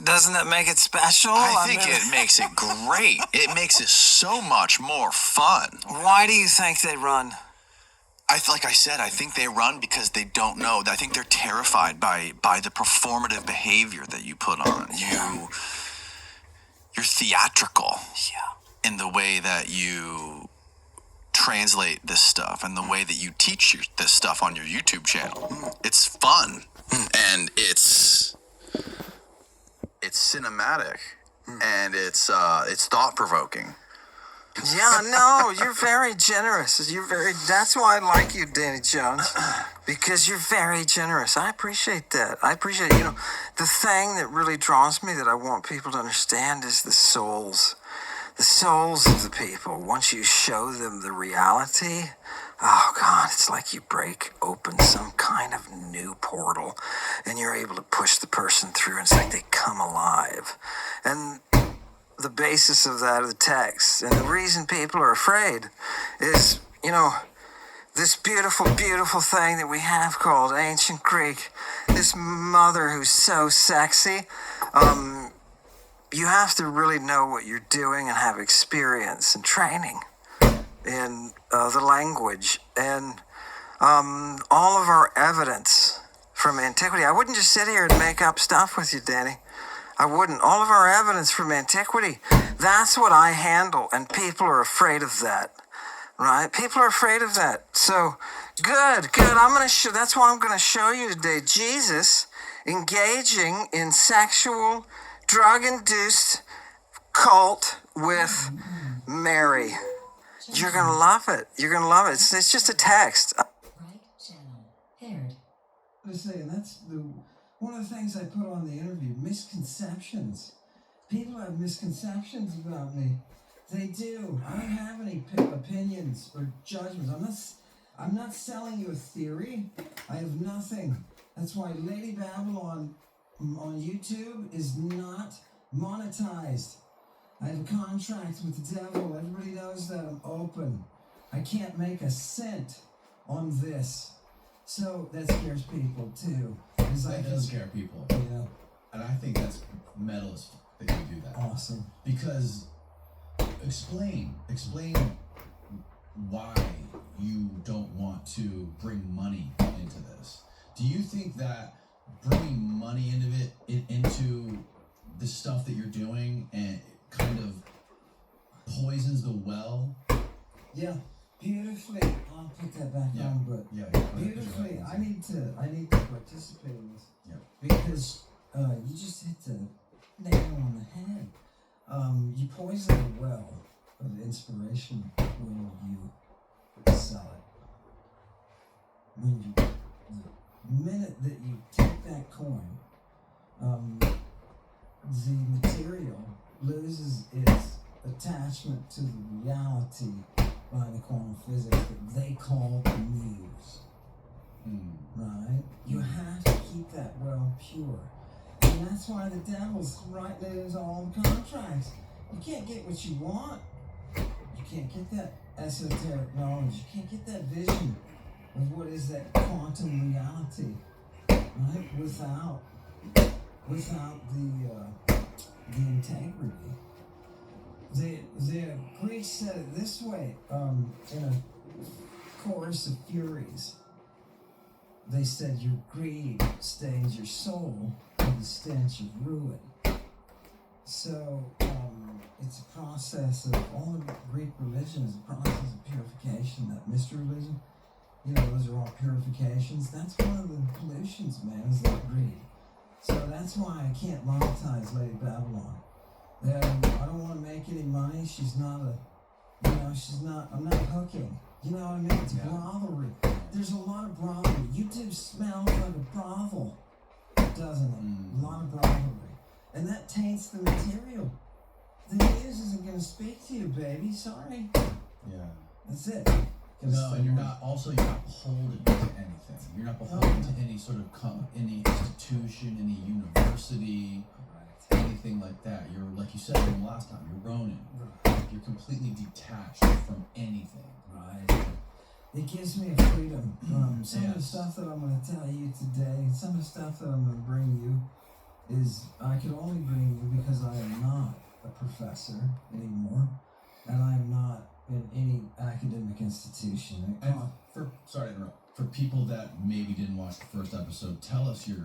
Doesn't that make it special? I think it makes it great. It makes it so much more fun. Why do you think they run? Like I said, I think they run because they don't know. I think they're terrified by the performative behavior that you put on. You're theatrical in the way that you translate this stuff and the way that you teach this stuff on your YouTube channel. It's fun and it's cinematic and it's thought-provoking. Yeah, no, you're very generous. That's why I like you, Danny Jones, because you're very generous. I appreciate that. The thing that really draws me that I want people to understand is the souls of the people. Once you show them the reality, oh God, it's like you break open some kind of new portal and you're able to push the person through and it's like they come alive. And the basis of that are the texts. And the reason people are afraid is, this beautiful, beautiful thing that we have called ancient Greek, this mother who's so sexy. You have to really know what you're doing and have experience and training in the language. And all of our evidence from antiquity, I wouldn't just sit here and make up stuff with you, Danny. I wouldn't. All of our evidence from antiquity, that's what I handle, and people are afraid of that, right? People are afraid of that. So, good. That's why I'm going to show you today Jesus engaging in sexual, drug-induced cult with Mary. You're going to love it. You're going to love it. It's just a text. Right channel. Paired. I was saying, one of the things I put on the interview, misconceptions. People have misconceptions about me. They do. I don't have any opinions or judgments. I'm not selling you a theory. I have nothing. That's why Lady Babylon on YouTube is not monetized. I have a contract with the devil. Everybody knows that I'm open. I can't make a cent on this. So that scares people too. That does scare people. Yeah. And I think that's metalist that you do that. Awesome. Because explain why you don't want to bring money into this. Do you think that bringing money into the stuff that you're doing and kind of poisons the well? Yeah. Beautifully. I'll put that back on, but beautifully. I need to participate in this. Yeah. Because you just hit the nail on the head. You poison the well of inspiration when you sell it. The minute that you take that coin, the material loses its attachment to the reality by the quantum physics that they call the muse. Right? You have to keep that well pure. And that's why the devil's writing it into all the contracts. You can't get what you want. You can't get that esoteric knowledge. You can't get that vision of what is that quantum reality, right? Without the integrity. The Greeks said it this way in a chorus of furies. They said your greed stains your soul with the stench of ruin. So it's a process of, all of Greek religion is a process of purification. That mystery religion, those are all purifications. That's one of the pollutions, man, is that greed. So that's why I can't monetize Lady Babylon. I don't want to make any money. I'm not hooking. You know what I mean? It's brotherly. There's a lot of brotherly. YouTube smells like a brothel, doesn't it? A lot of brotherly. And that taints the material. The news isn't going to speak to you, baby. Sorry. Yeah. That's it. No, and you're not beholden to anything. You're not beholden to any sort of any institution, any university, anything like that. You're, like you said from last time, you're Ronin. You're completely detached from anything. Right. It gives me a freedom. Some of the stuff that I'm going to tell you today, some of the stuff that I'm going to bring you, is I could only bring you because I am not a professor anymore, and I am not in any academic institution. And sorry to interrupt. For people that maybe didn't watch the first episode, tell us your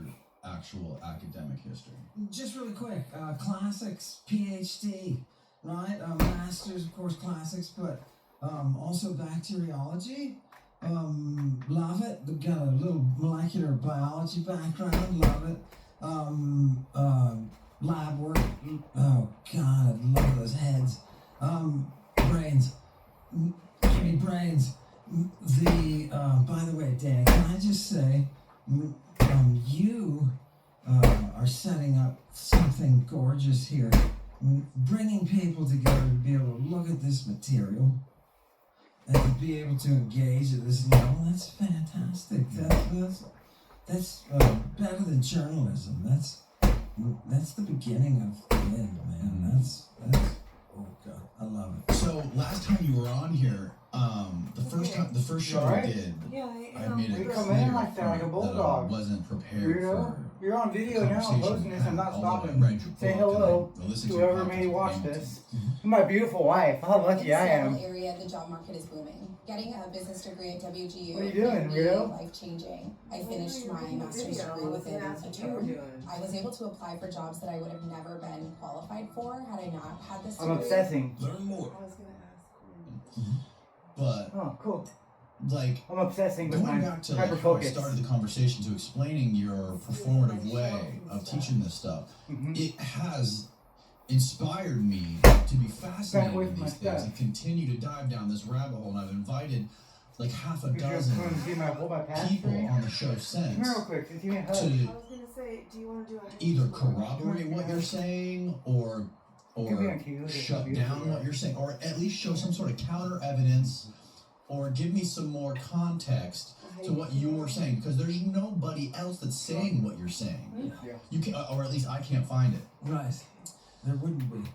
actual academic history. Just really quick, classics, PhD, right? Masters, of course, classics, but also bacteriology. Love it. Got a little molecular biology background. Love it. Lab work. Oh God, I love those heads. Brains. Give me brains. By the way, Dan, can I just say, you are setting up something gorgeous here, bringing people together to be able to look at this material and to be able to engage at this level. That's fantastic. That's better than journalism. That's the beginning of the end, man. That's oh God, I love it. So last time you were on here, the first show right? we did, Yeah, I made it you come clear in like that, like a that I bulldog. wasn't prepared for You're on video now, I'm conversation posting this, I'm not although I stopping. read your Say book hello and I listened to your whoever may podcast watch with this. Hamilton. My beautiful wife, how lucky In I the am. Seattle area, the job market is booming. Getting a business degree at WGU What are you doing, can be weirdo? life-changing. I finished my master's degree within a term. I was able to apply for jobs that I would have never been qualified for had I not had this I'm degree. obsessing. Learn more. I was gonna ask. But Oh, cool. like I'm obsessing with going my back to like hyper how I focus. started the conversation to explaining your performative way of teaching this stuff, it has inspired me to be fascinated with in my these things stuff. and continue to dive down this rabbit hole. And I've invited like half a You just dozen come and see my pass people screen? on the show Come since here real quick, just give me a hug. to I was gonna say, do you want to do a either corroborate what you're saying or Give me a key, look at shut how beautiful down you what are. you're saying, or at least show some sort of counter evidence, or give me some more context to what you're saying, because there's nobody else that's saying what you're saying. Yeah. You can, or at least I can't find it. Right. There wouldn't be.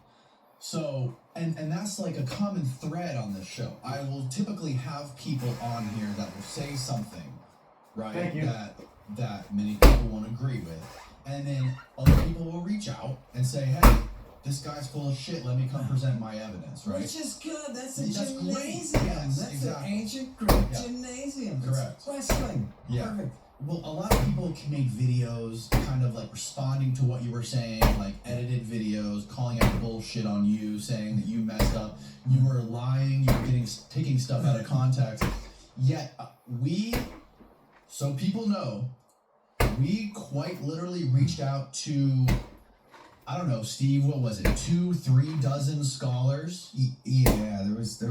So, and that's like a common thread on this show. I will typically have people on here that will say something, right, Thank you. that many people won't agree with, and then other people will reach out and say, hey, this guy's full of shit, let me come present my evidence, right? Which is good. That's a That's great. gymnasium. Yes, That's exactly. an ancient Greek Yeah. gymnasium. Correct. It's wrestling. Yeah. Perfect. Well, a lot of people can make videos kind of like responding to what you were saying, like edited videos, calling out bullshit on you, saying that you messed up, you were lying, you were taking stuff out of context. Yet, so people know, we quite literally reached out to, I don't know, Steve, what was it, 2-3 dozen scholars? Yeah, there was a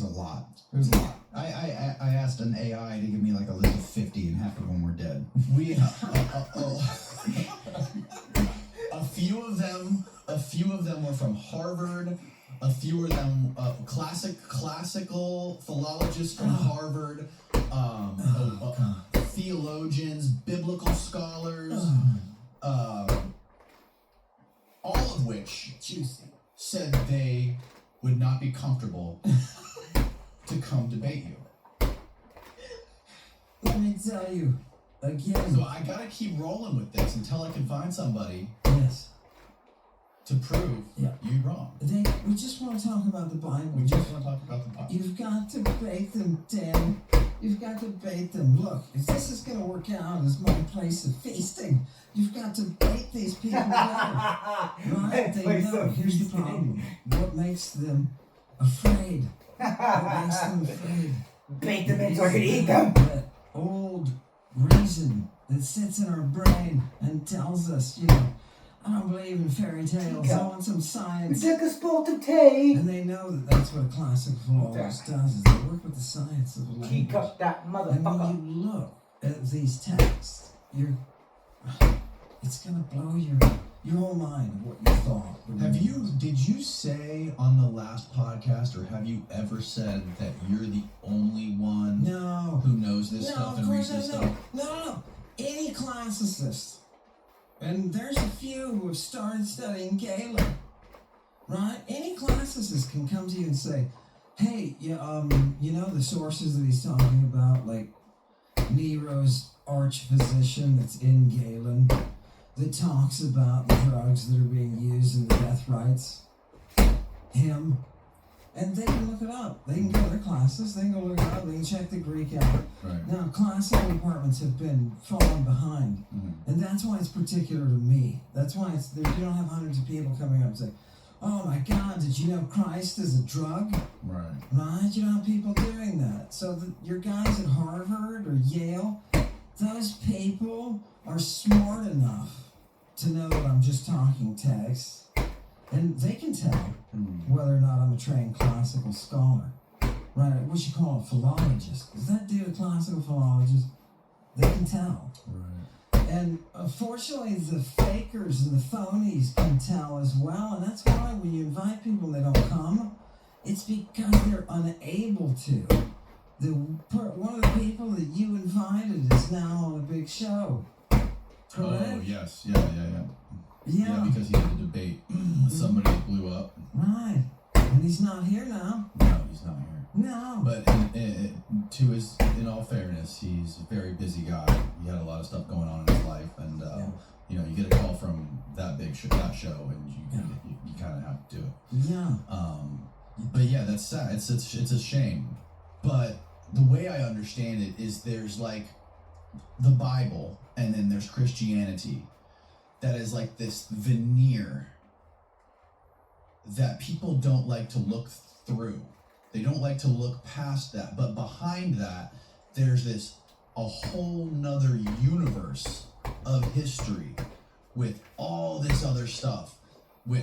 lot. There was a lot. I asked an AI to give me like a list of 50, and half of them were dead. We a few of them were from Harvard. A few of them classical philologists from Harvard, theologians, biblical scholars, all of which said they would not be comfortable to come debate you. Let me tell you again. So I gotta keep rolling with this until I can find somebody Yes. to prove Yeah. you wrong. We just want to talk about the Bible. We just want to talk about the Bible. You've got to bait them, Dan. You've got to bait them. Look, if this is going to work out as my place of feasting, you've got to bait these people down. Right? They Place know. of Here's the feasting. problem. What makes them afraid? What makes them afraid? Bake them in so I can eat them. That old reason that sits in our brain and tells us, I don't believe in fairy tales. I want some science. Take a spot of tea. And they know that that's what a classic philologist does, is they work with the science of the language. Teacup that And when motherfucker. you look at these texts, it's gonna blow your whole mind of what you thought. Did you say on the last podcast, or have you ever said that you're the only one No. who knows this No, stuff of and reads course this not. stuff? No. Any classicist, and there's a few who have started studying Galen, right? Any classicist can come to you and say, hey, the sources that he's talking about, like Nero's archphysician that's in Galen, that talks about the drugs that are being used in the death rights. Him. And they can look it up. They can go to their classes, they can go look it up, they can check the Greek out. Right. Now, classical departments have been falling behind. And that's why it's particular to me. That's why you don't have hundreds of people coming up and say, oh my God, did you know Christ is a drug? Right. Right? You don't have people doing that. So your guys at Harvard or Yale, those people are smart enough to know that I'm just talking text. And they can tell whether or not I'm a trained classical scholar. Right? What you call a philologist. Is that dude a classical philologist? They can tell. Right. And unfortunately, the fakers and the phonies can tell as well. And that's why when you invite people and they don't come, it's because they're unable to. One of the people that you invited is now on a big show. Correct? Oh, yes. Yeah, because he did a debate with somebody that blew up. Right. And he's not here now. No, he's not here. No. But in all fairness, he's a very busy guy. He had a lot of stuff going on in his life, and you get a call from that show, and you kind of have to do it. Yeah. But yeah, that's sad. It's a shame. But the way I understand it is there's like the Bible, and then there's Christianity. That is like this veneer that people don't like to look through. They don't like to look past that. But behind that, there's a whole nother universe of history with all this other stuff.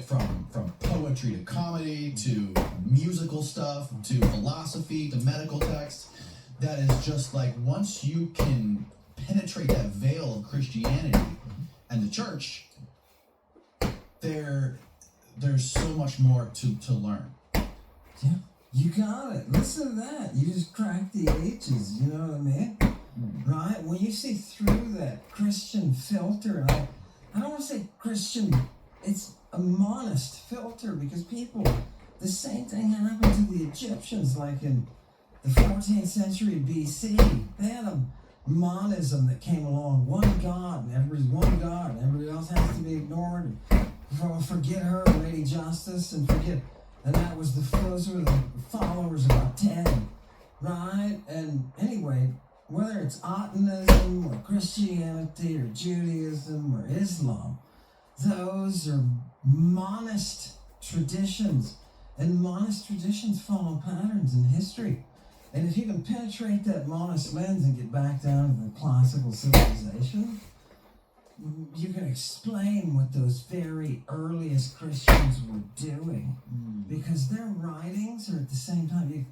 From poetry to comedy to musical stuff to philosophy to medical text. That is just like once you can penetrate that veil of Christianity and the church, there's so much more to learn. Yeah, you got it. Listen to that. You just cracked the H's, you know what I mean? Right? When you see through that Christian filter, and I don't want to say Christian, it's a monist filter because the same thing happened to the Egyptians like in the 14th century BC. They had a monism that came along, one God, and everybody's one God, and everybody else has to be ignored. And forget her, Lady Justice, and that was those were the followers of Aten, right? And anyway, whether it's Ottanism or Christianity or Judaism or Islam, those are monist traditions, and monist traditions follow patterns in history. And if you can penetrate that monist lens and get back down to the classical civilization, you can explain what those very earliest Christians were doing. Because their writings are at the same time.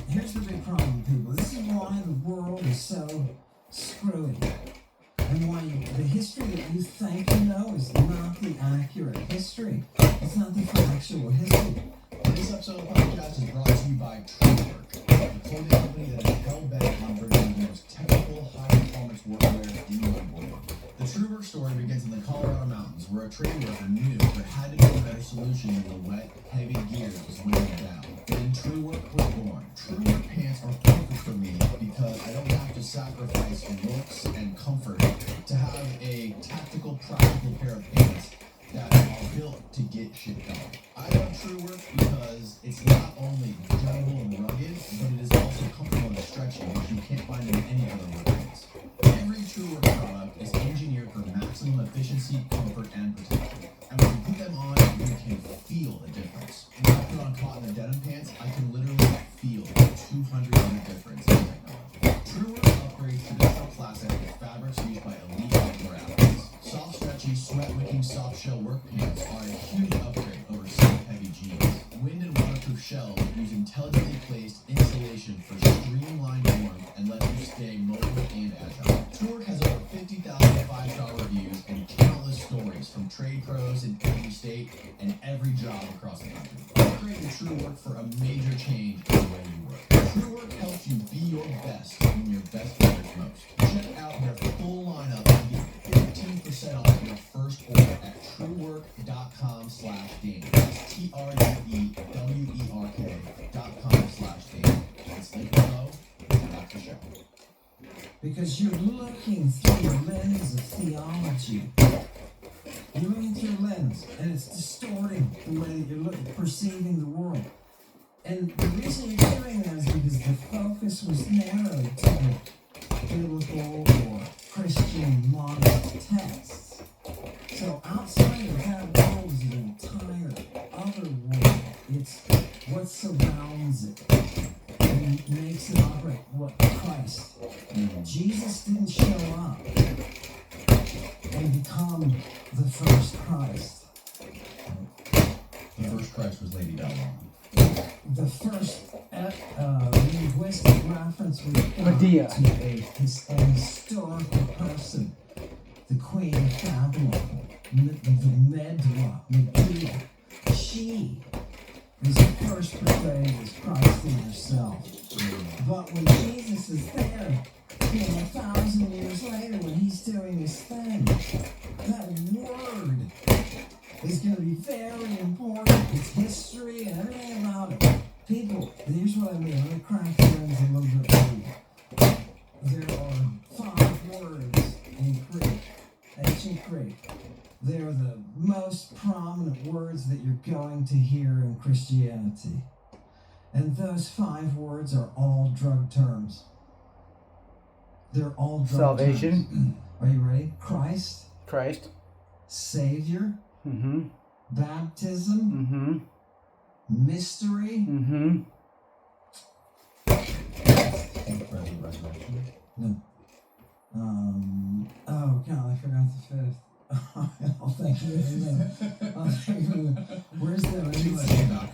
Here's the big problem, people. This is why the world is so screwy. And why the history that you think you know is not the accurate history. It's not the factual history. This episode of the podcast is brought to you by TrueWork, the clothing company that is hell-bent on bringing the most technical, high-performance workwear in the world. The TrueWork story begins in the Colorado mountains, where a trade worker knew there had to be a better solution than the wet, heavy gear that was weighing down. Then TrueWork was born. TrueWork pants are perfect for me because I don't have to sacrifice looks and comfort to have a tactical, practical pair of pants that are built to get shit done. I love TrueWork because it's not only durable and rugged, but it is also comfortable and stretchy, which you can't find in any other work pants. Every TrueWork product is engineered for maximum efficiency, comfort, and protection. And when you put them on, you can feel the difference. When I put on cotton and denim pants, I can literally feel the 200% difference in technology. TrueWork upgrades traditional classic with fabrics used by elite outdoor athletes. Soft, stretchy, sweat-wicking soft shell work pants are a huge upgrade over silk heavy jeans. Wind and waterproof shells use intelligently placed insulation for streamlined warmth and lets you stay mobile and agile. TrueWork has over 50,000 5-star reviews and countless stories from trade pros in every state and every job across the country. Upgrade to TrueWork for a major change in the way you work. TrueWork helps you be your best when your best matters most. Check out their full lineup and get 15% off your first order at truework.com/Dane. That's TrueWerk.com/Dane. It's linked below. And back to the show. Because you're looking through the lens of theology. you. You're looking through a lens, and it's distorting the way that you're perceiving the world. And the reason you're doing that is because the focus was narrowed to the biblical or Christian modern texts. So outside of that world is an entire other world. It's what surrounds it and makes it operate. What Christ. Jesus didn't show up and become the first Christ. The first Christ was Lady Gaga. The first linguistic reference was Medea. to a historical person, the Queen of Babylon, Medea. She was first portrayed as Christ in herself. But when Jesus is there, 1,000 years later, when he's doing his thing, that word is going to be very important. It's history and everything about it. People, here's what I mean. I'm going to crack the lens a little bit more. There are 5 words in Greek, ancient Greek. They're the most prominent words that you're going to hear in Christianity. And those 5 words are all drug terms. They're all drug Salvation. terms. Are you ready? Christ. Savior. Mm-hmm. Baptism. Mm-hmm. Mystery. Mm-hmm. Resurrection. No. Oh God, I forgot the 5th. I'll thank you in a minute. Where's that?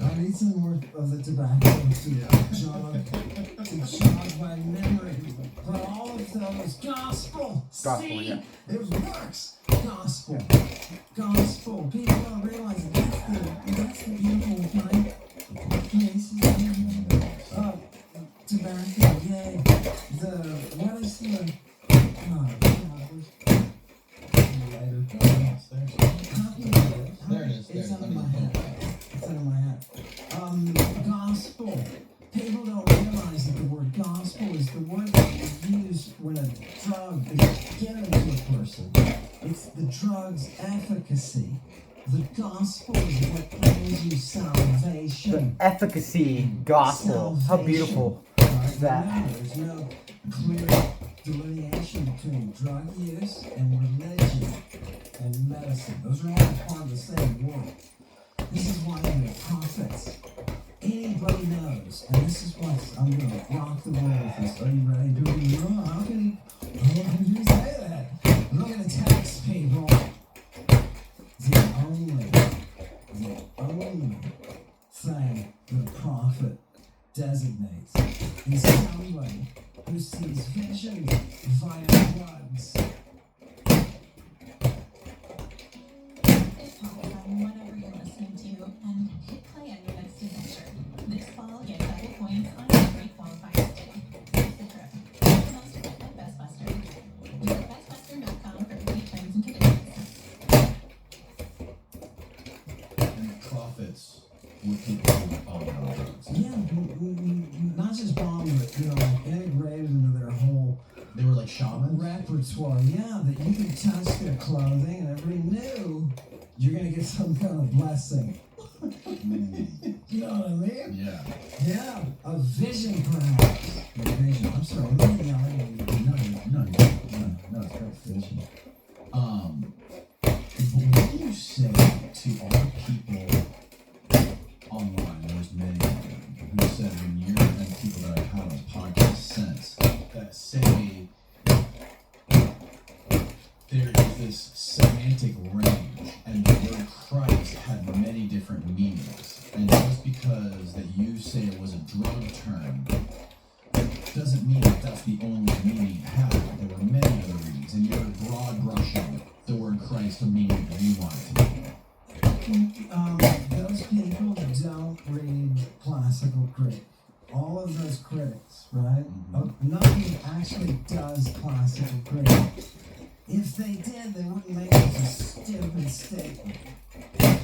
I need some more of the tobacco to jog my memory. But all of those gospel. See, yeah. it works. Gospel. People don't realize that's the beautiful thing. Tobacco, yay. What is the There it is. It's under my hat. Gospel. People don't realize that the word gospel is the word that you use when a drug is given to a person. It's the drug's efficacy. The gospel is what brings you salvation. The efficacy gospel. How beautiful is that? Remember, there's no clear delineation between drug use and religion and medicine. Those are all part of the same world. This is why we have prophets. Anybody knows, and this is what I'm going to rock the world with this. Are you ready? How can you say that? I'm not going to tax people. The only thing that a prophet designates is somebody who sees visions via drugs. It's Spotify, whatever you're listening to, and hit play on your next adventure. This fall, get double points on every qualifier stay. It's the trip. The most fun at Best Buster. Visit bestbuster.com for free terms and conditions. And the prophets were people who were on drugs. Yeah, not just bomb, but like integrated into their whole. They were like shamans. Repertoire, yeah, that you could touch their clothing and everybody knew you're gonna get some kind of blessing. You know what I mean? Yeah. Yeah, a vision perhaps. A vision. I'm sorry, I'm not yelling at you. No, it's called vision. But what do you say to all the people online? There's many of them who said when you're and people that I've had on podcast since that say there is this semantic range, and the word Christ had many different meanings. And just because that you say it was a drug term doesn't mean that that's the only meaning it had. There were many other meanings, and you're broad brushing the word Christ to mean what you want it to mean. Those people don't read classical critic. All of those critics, right? Nobody actually does classical critic. If they did, they wouldn't make such a stupid statement.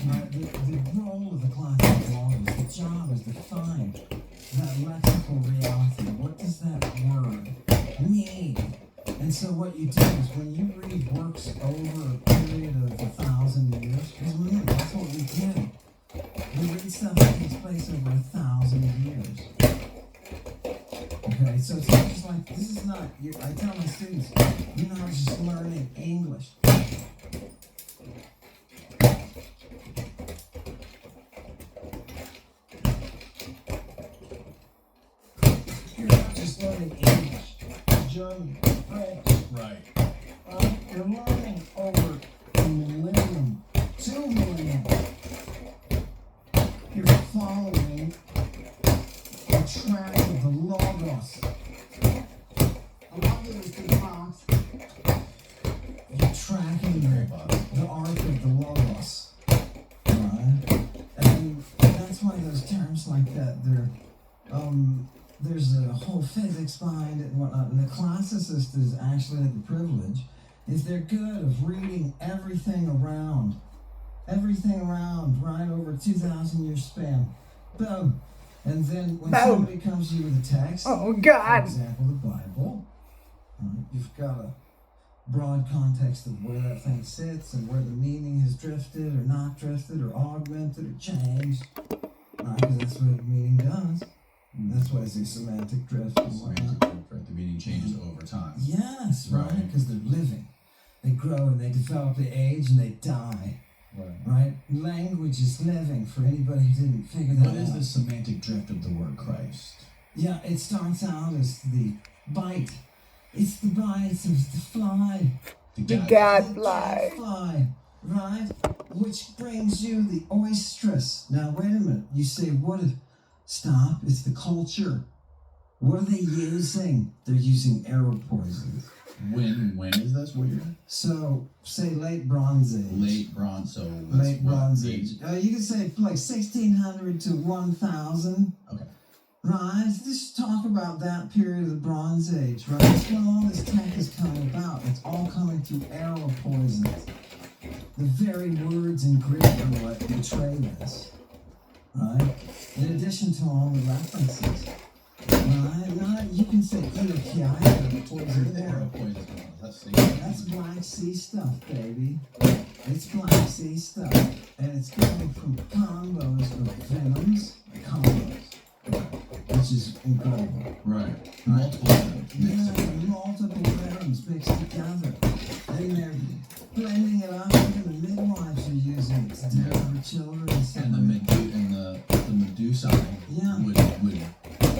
Right? The role of the classical author, the job is to find that lexical reality. What does that word mean? And so what you do is when you read works over over a period of 1,000 years. Because remember, that's what we do. We read stuff that takes place over 1,000 years. Okay, so it's not just like, this is not, I tell my students, you're not just learning English. You're not just learning English, German, French. Right. You're learning over a millennium, 2 millennium. You're following the track of the Logos. You're tracking the arc of the Logos. Right? And that's why those terms like that, there's a whole physics behind it and whatnot. And the classicist is actually the privilege, if they're good of reading everything around, right, over 2,000 year span. Boom. And then when somebody comes to you with a text, Oh, God. for example, the Bible, right, you've got a broad context of where that thing sits and where the meaning has drifted or not drifted or augmented or changed, right, because that's what the meaning does. And that's why it's a semantic drift and whatnot. Right, the meaning changes over time. Yes, right, because they're living. They grow and they develop, they age and they die. Right? Language is living for anybody who didn't figure that out. What is the semantic drift of the word Christ? Yeah, it starts out as the bite. It's the bites of the fly. The gadfly. Fly, right? Which brings you the oestrus. Now, wait a minute. You say, stop, it's the culture. What are they using? They're using arrow poisons. When is this? What year? So, say late Bronze Age. Late Bronze, so that's Late Bronze what, Age. You could say like 1600 to 1000. Okay. Right? Just talk about that period of the Bronze Age, right? That's when all this tech is coming about. It's all coming through arrow poisons. The very words in Greek are what betray this. Right? In addition to all the references. Right? You can say Enochiah poison there. That's Black Sea stuff, baby. It's Black Sea stuff. And it's coming from combos of venoms, which is incredible. Right. Multiple venoms. Yeah, multiple venoms mixed together. And they're blending it up. Even the midwives are using it to deliver children. And the Medusa would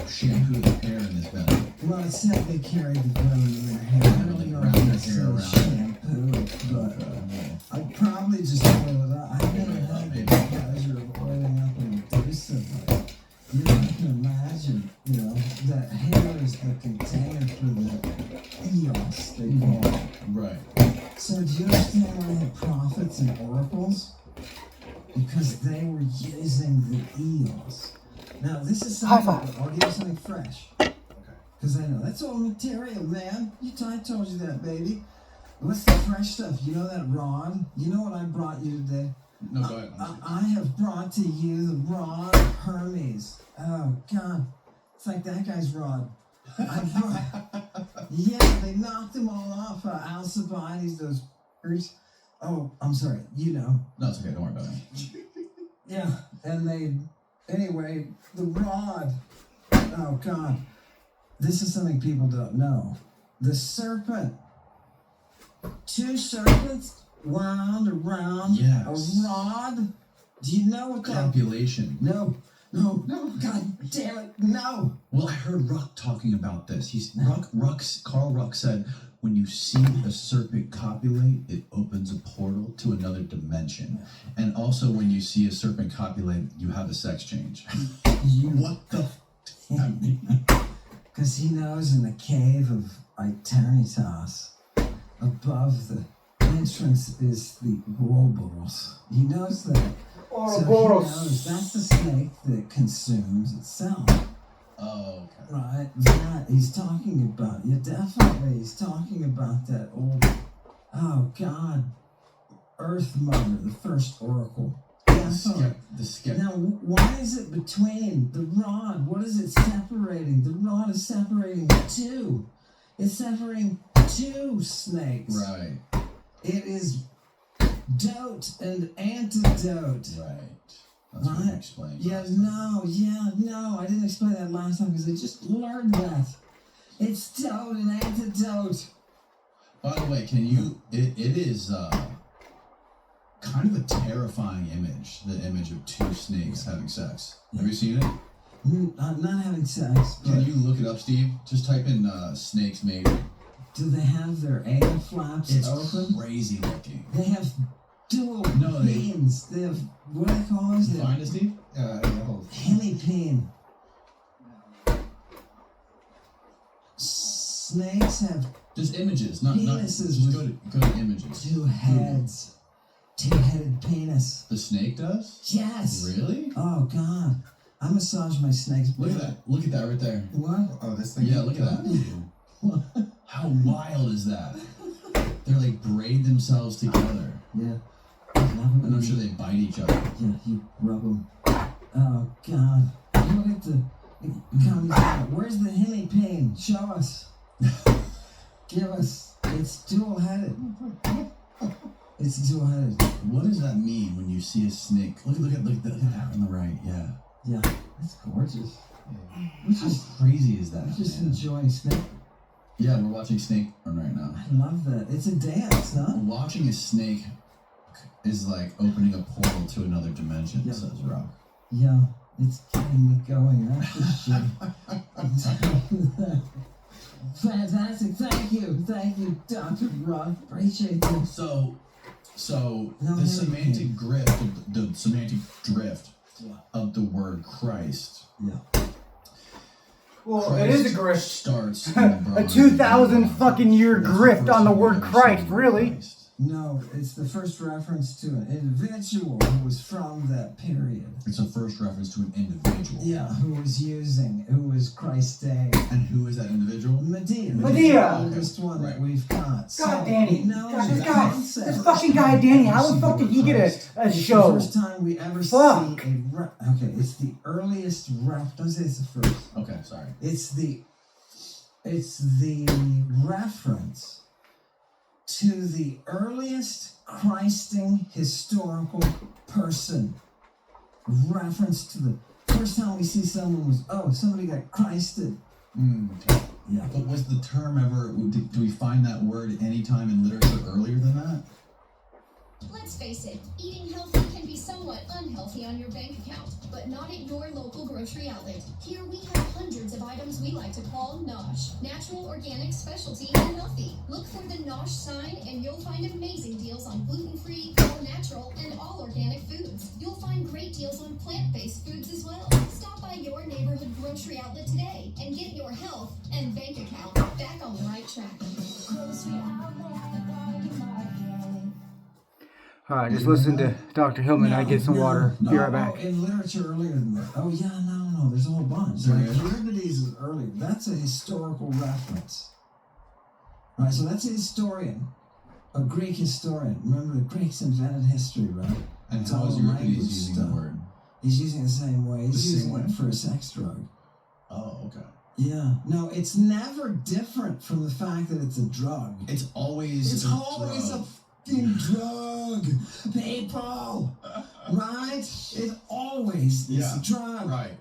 shampoo the hair in this venom. Well, it said they carried the venom in their hair. I don't know if they still shampoo it, but I'd probably just oil it up. I've never had the pleasure of oiling up a Medusa, but you know, I can imagine, that hair is the container for the eos, they call it. Right. So do you understand why they had prophets and oracles? Because they were using the eos. Now, this is something, I'll give you something fresh. Okay. Because I know, that's all material, man. I told you that, baby. What's the fresh stuff? You know that rod? You know what I brought you today? No, go ahead. I have brought to you the rod of Hermes. Oh, God. It's like that guy's rod. Yeah, they knocked them all off. Alcibiades, those birds. Oh, I'm sorry. No, it's okay. Don't worry about it. Yeah, and anyway, the rod. Oh, God. This is something people don't know. The serpent. 2 serpents wound around a rod. Do you know what that... Copulation. No, God damn it, no. Well, I heard Ruck talking about this. Carl Ruck said, when you see a serpent copulate, it opens a portal to another dimension. And also, when you see a serpent copulate, you have a sex change. What the? Because he knows in the cave of Eternitas, above the entrance is the Ouroboros. He knows that. So he knows that's the snake that consumes itself. Oh, okay. Right, that he's talking about. Yeah, definitely. He's talking about that old, oh God, Earth Mother, the first oracle. The skeptic. Now, why is it between the rod? What is it separating? The rod is separating 2. It's separating 2 snakes. Right. It is dote and antidote. Right. That's what you Right? explained. Yeah, no, I didn't explain that last time because I just learned that. It's dote and antidote. By the way, can you? It is kind of a terrifying image. The image of two snakes having sex. Have you seen it? I'm not having sex, but Can you look it up, Steve? Just type in snakes mating. do they have their anal flaps It's open? crazy looking. They have dual No, they- peens. They have, what do they call those? You find it, Steve? Hemipene. Snakes have Just images, not Penises just with go to images. two heads. Two-headed penis. The snake does? Yes. Really? Oh, God. I massage my snake's Look at that. Look at that right there. What? Oh, this thing. Yeah, look at that. How wild is that? They're like braid themselves together. Yeah. And I'm sure they bite each other. Yeah, you rub them. Oh, God. Look at the... Where's the hemipene? Show us. Give us. It's dual-headed. It's dual-headed. What does that mean when you see a snake? Look at that on the right. Yeah. Yeah, that's gorgeous. How crazy is that? I'm just man? enjoying snake. Yeah, we're watching Snake Run right now. I love that. It's a dance, huh? Watching a snake is like opening a portal to another dimension, Yeah. says Rock. Yeah, it's getting me going. That's for sure. Fantastic. Thank you, Dr. Rock. Appreciate you. So No, the no, semantic the semantic drift Yeah. of the word Christ. Yeah. Well, it is a grift. Starts in the A 2,000 fucking year That's the grift first on the time we word ever Christ, see the word really. Christ. No, it's the first reference to an individual who was from that period. It's a first reference to an individual. Yeah, who was Christ's day. And who is that individual? Medea. Medea. The oldest one that we've got. God, Danny. No, God, the this guy. concept. This fucking guy, Danny. How the fuck did he get a It's the show? first time we ever Fuck. see a okay, it's the earliest don't say it's the first. Okay, sorry. It's the reference to the earliest Christing historical person. Reference to the first time we see someone was somebody got Christed. Yeah. But was the term ever? Do we find that word anytime in literature earlier than that? Let's face it, eating healthy can be somewhat unhealthy on your bank account, but not at your local grocery outlet. Here we have hundreds of items we like to call NOSH, natural, organic, specialty, and healthy. Look for the NOSH sign and you'll find amazing deals on gluten-free, all natural, and all organic foods. You'll find great deals on plant-based foods as well. Stop by your neighborhood grocery outlet today and get your health and bank account back on the right track. Grocery outlet. Alright, just listen to Dr. Hillman. I get some water. Be right back. In literature earlier than that. Oh yeah, no. There's a whole bunch. There Like is? Euripides is earlier. That's a historical reference. Right, so that's a historian, a Greek historian. Remember, the Greeks invented history, right? And It's how all is Euripides language using stuff. the word? He's using it the same way. He's The same using way? it for a sex drug. Oh, okay. Yeah. No, it's never different from the fact that it's a drug. It's always. It's a always drug. a fucking drug, people. Right? It always is Yeah, a drug. Right.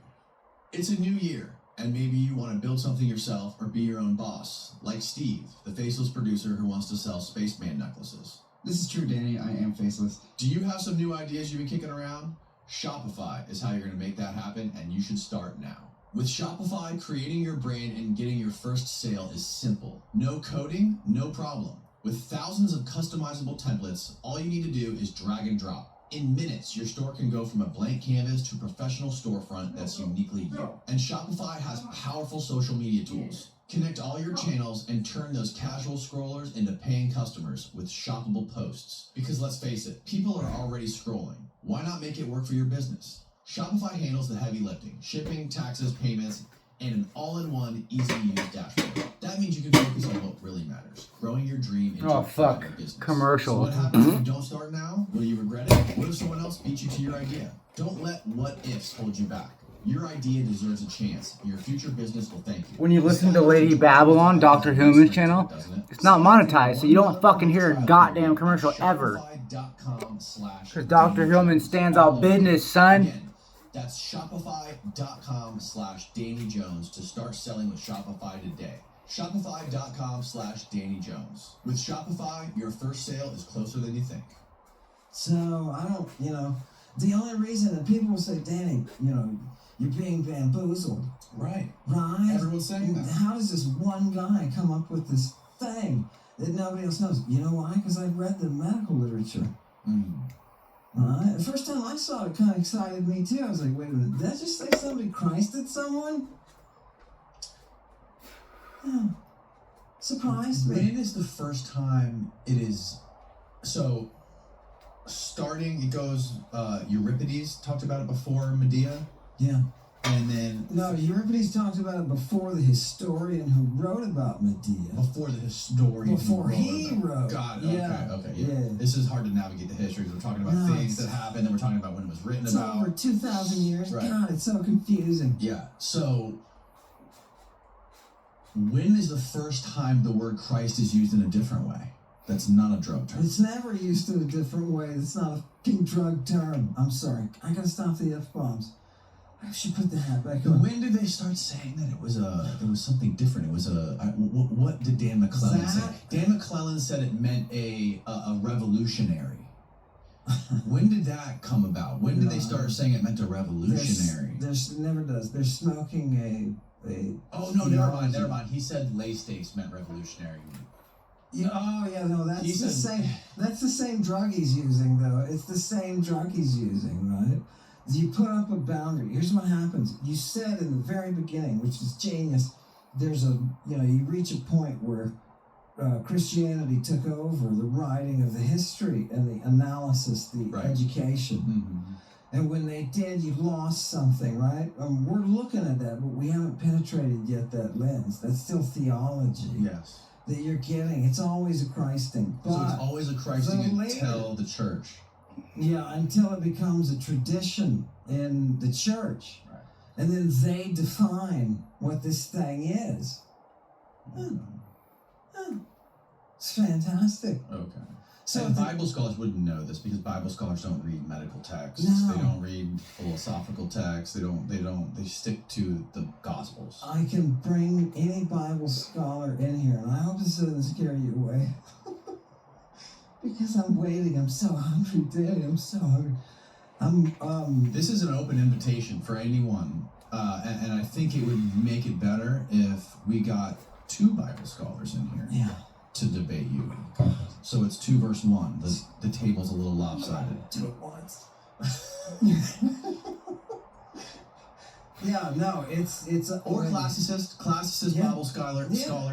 It's a new year, and maybe you want to build something yourself or be your own boss, like Steve, the faceless producer who wants to sell spaceman necklaces. This is true, Danny. I am faceless. Do you have some new ideas you've been kicking around? Shopify is how you're going to make that happen, and you should start now. With Shopify, creating your brand and getting your first sale is simple. No coding, no problem. With thousands of customizable templates, all you need to do is drag and drop. In minutes, your store can go from a blank canvas to a professional storefront that's uniquely you. And Shopify has powerful social media tools. Connect all your channels and turn those casual scrollers into paying customers with shoppable posts. Because let's face it, people are already scrolling. Why not make it work for your business? Shopify handles the heavy lifting, shipping, taxes, payments, and an all-in-one, easy-to-use dashboard. That means you can focus on what really matters, growing your dream into Oh, a fuck. thriving business. Commercial. So what happens if you don't start now? Will you regret it? What if someone else beat you to your idea? Don't let what-ifs hold you back. Your idea deserves a chance. Your future business will thank you. When you listen to Lady Babylon, Dr. Hillman's channel, it's not monetized, so you don't fucking hear a goddamn commercial ever. Shopify.com/. Because Dr. Hillman stands on business, son. Again, that's Shopify.com/Danny Jones to start selling with Shopify today. Shopify.com/Danny Jones. With Shopify, your first sale is closer than you think. So I don't, the only reason that people will say, Danny, you're being bamboozled. Right. Right? Everyone's saying that. How does this one guy come up with this thing that nobody else knows? You know why? Because I've read the medical literature. Right? The first time I saw it, it kind of excited me too. I was like, wait a minute, did that just say somebody Christed someone? Yeah. Surprised me. When is the first time it is... So, starting, it goes... Euripides talked about it before Medea. Yeah. And then... No, Euripides talked about it before the historian who wrote about Medea. Before the historian Before who he wrote. Got it. Yeah. Okay. Yeah. This is hard to navigate the history. We're talking about things that happened, and we're talking about when it was written It's about. over 2,000 years. Right. God, it's so confusing. Yeah. So, when is the first time the word Christ is used in a different way? That's not a drug term. It's never used in a different way. It's not a fucking drug term. I'm sorry. I gotta stop the F-bombs. I should put the hat back on. When did they start saying that it was something different? It was what did Dan McClellan say? Dan McClellan said it meant a revolutionary. When did that come about? When did they start saying it meant a revolutionary? There's never does. They're smoking a. Oh no, never mind. He said lay stakes meant revolutionary. Yeah, no, that's He the said- same. That's the same drug he's using, though. It's the same drug he's using, right? You put up a boundary. Here's what happens. You said in the very beginning, which is genius. There's you reach a point where Christianity took over the writing of the history and the analysis, the education. Mm-hmm. And when they did, you lost something, right? We're looking at that, but we haven't penetrated yet that lens. That's still theology. Yes. That you're getting. It's always a Christ thing. But So it's always a Christ the thing later- until the church. Yeah, until it becomes a tradition in the church. Right. And then they define what this thing is. It's fantastic. Okay. So And Bible scholars wouldn't know this because Bible scholars don't read medical texts. No. They don't read philosophical texts. They stick to the Gospels. I can bring any Bible scholar in here, and I hope this doesn't scare you away. Because I'm waiting. I'm so hungry, Daddy. I'm so hungry. This is an open invitation for anyone, and I think it would make it better if we got two Bible scholars in here to debate you. So it's 2 verse 1. The table's a little lopsided. Do it once. Yeah, no, it's Or classicist, Bible scholar,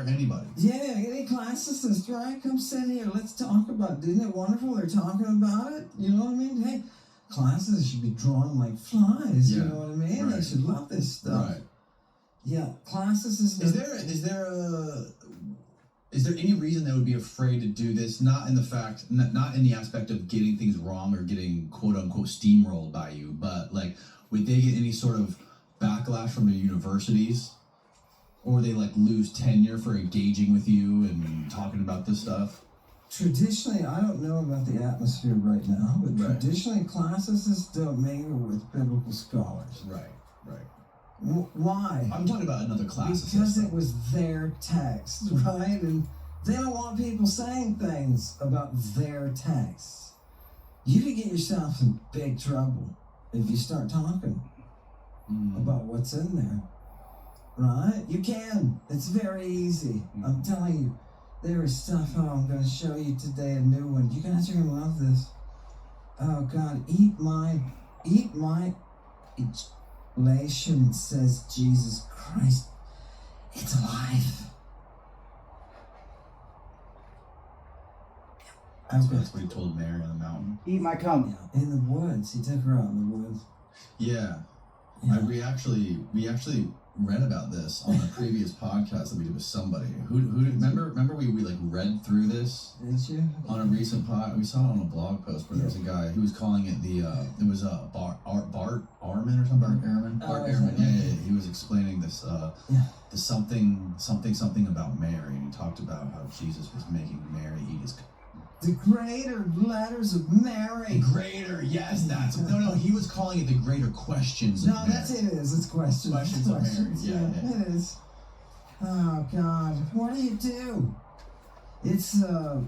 anybody. Yeah, any classicist, right? Come sit here. Let's talk about it. Isn't it wonderful they're talking about it? You know what I mean? Hey, classicists should be drawn like flies. You know what I mean? Right. They should love this stuff. Right. Yeah, classicists. Is there any reason they would be afraid to do this? Not in the aspect of getting things wrong or getting quote unquote steamrolled by you, but like, would they get any sort of backlash from the universities, or they like lose tenure for engaging with you and talking about this stuff? Traditionally, I don't know about the atmosphere right now, but traditionally, classicists don't mingle with biblical scholars. Right. Why? I'm talking about another classicist. Because it was their text, right? And they don't want people saying things about their texts. You could get yourself in big trouble if you start talking about what's in there, right? You can. It's very easy. I'm telling you, there is stuff. I'm going to show you today, a new one. You guys are going to love this. Oh God, eat my. Galatians says Jesus Christ. It's alive. That's what he told Mary on the mountain. Eat my cum. Yeah, in the woods. He took her out in the woods. Yeah. We actually read about this on a previous podcast that we did with somebody. Who remember we like read through this? Did you? On a recent pod, we saw it on a blog post where there was a guy who was calling it it was Bart Ehrman or something. Bart Ehrman. Yeah. He was explaining this the something about Mary, and he talked about how Jesus was making Mary eat his The greater letters of Mary. Greater, yes, that's no. He was calling it the greater questions. No, that's it. It's questions. Questions of Mary. Yeah. It is. Oh God, what do you do? It's a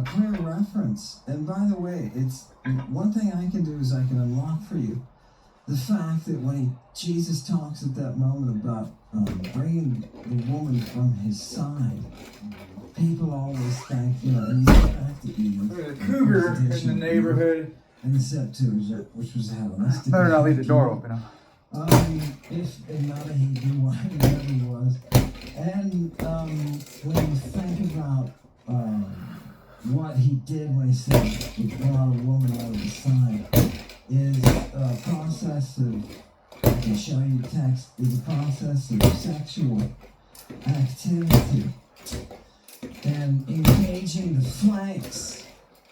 clear reference, and by the way, it's one thing I can do is I can unlock for you the fact that when Jesus talks at that moment about bringing the woman from his side, people always think, and you get back to Eve. There's a cougar in the neighborhood. In the Septuagint, which was how I better not leave the door open. if not a Hebrew, whatever he was. And when you think about what he did when he said he brought a woman out of the side, is a process of, I can show you the text, is a process of sexual activity and engaging the flanks.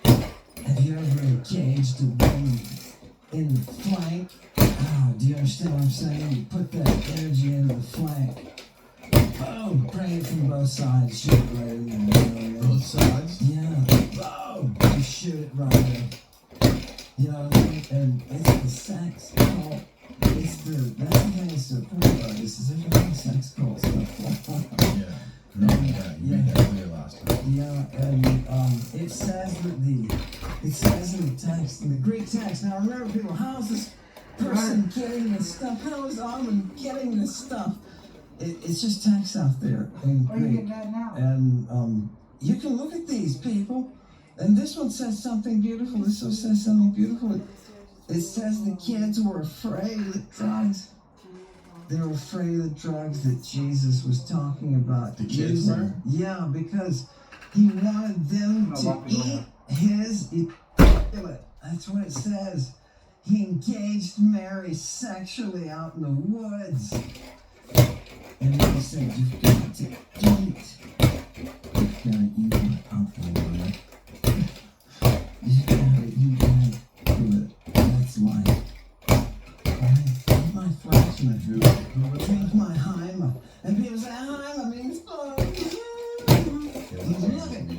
Have you ever engaged a woman in the flank? Oh, do you understand what I'm saying? You put that energy into the flank. Boom! Bring it from both sides. Shoot it right in there. Both sides? Yeah. Boom! You shoot it right in. You know what I mean? And it's the sex cult. That's the thing that's so cool about this is everything sex cult stuff. Yeah. No, you made that clear last time. Yeah, and it says in the text, in the Greek text. Now remember, people, how is this person getting this stuff? How is Armin getting this stuff? It's just text out there in Greek. You getting that now? And you can look at these people, and this one says something beautiful. This one says something beautiful. It says the kids were afraid of the drugs. They were afraid of the drugs that Jesus was talking about. The kids were? Yeah, because he wanted them to eat his ejaculate. That's what it says. He engaged Mary sexually out in the woods. And then he said, you've got to eat. You've got to eat my alcohol. You've got to eat my ejaculate. That's life. My flesh and drink my Heima. And people say, Heima means blood. Look at me.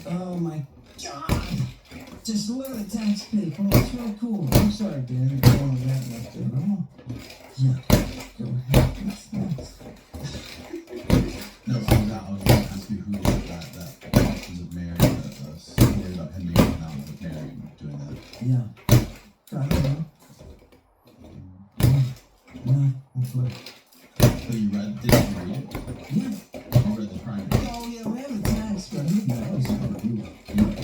Oh my God. Just look at the text, people. It's really cool. I'm sorry, Dan. You're going with that left there. Oh. Yeah. Go ahead. What's next? No, I was going to ask you who was that Questions of Mary, the story about him being out with Mary and doing that. Yeah. I don't know. No, it's like, So you read, did you read it? yeah. You read the primary? Oh, yeah, we have a text, but who knows? You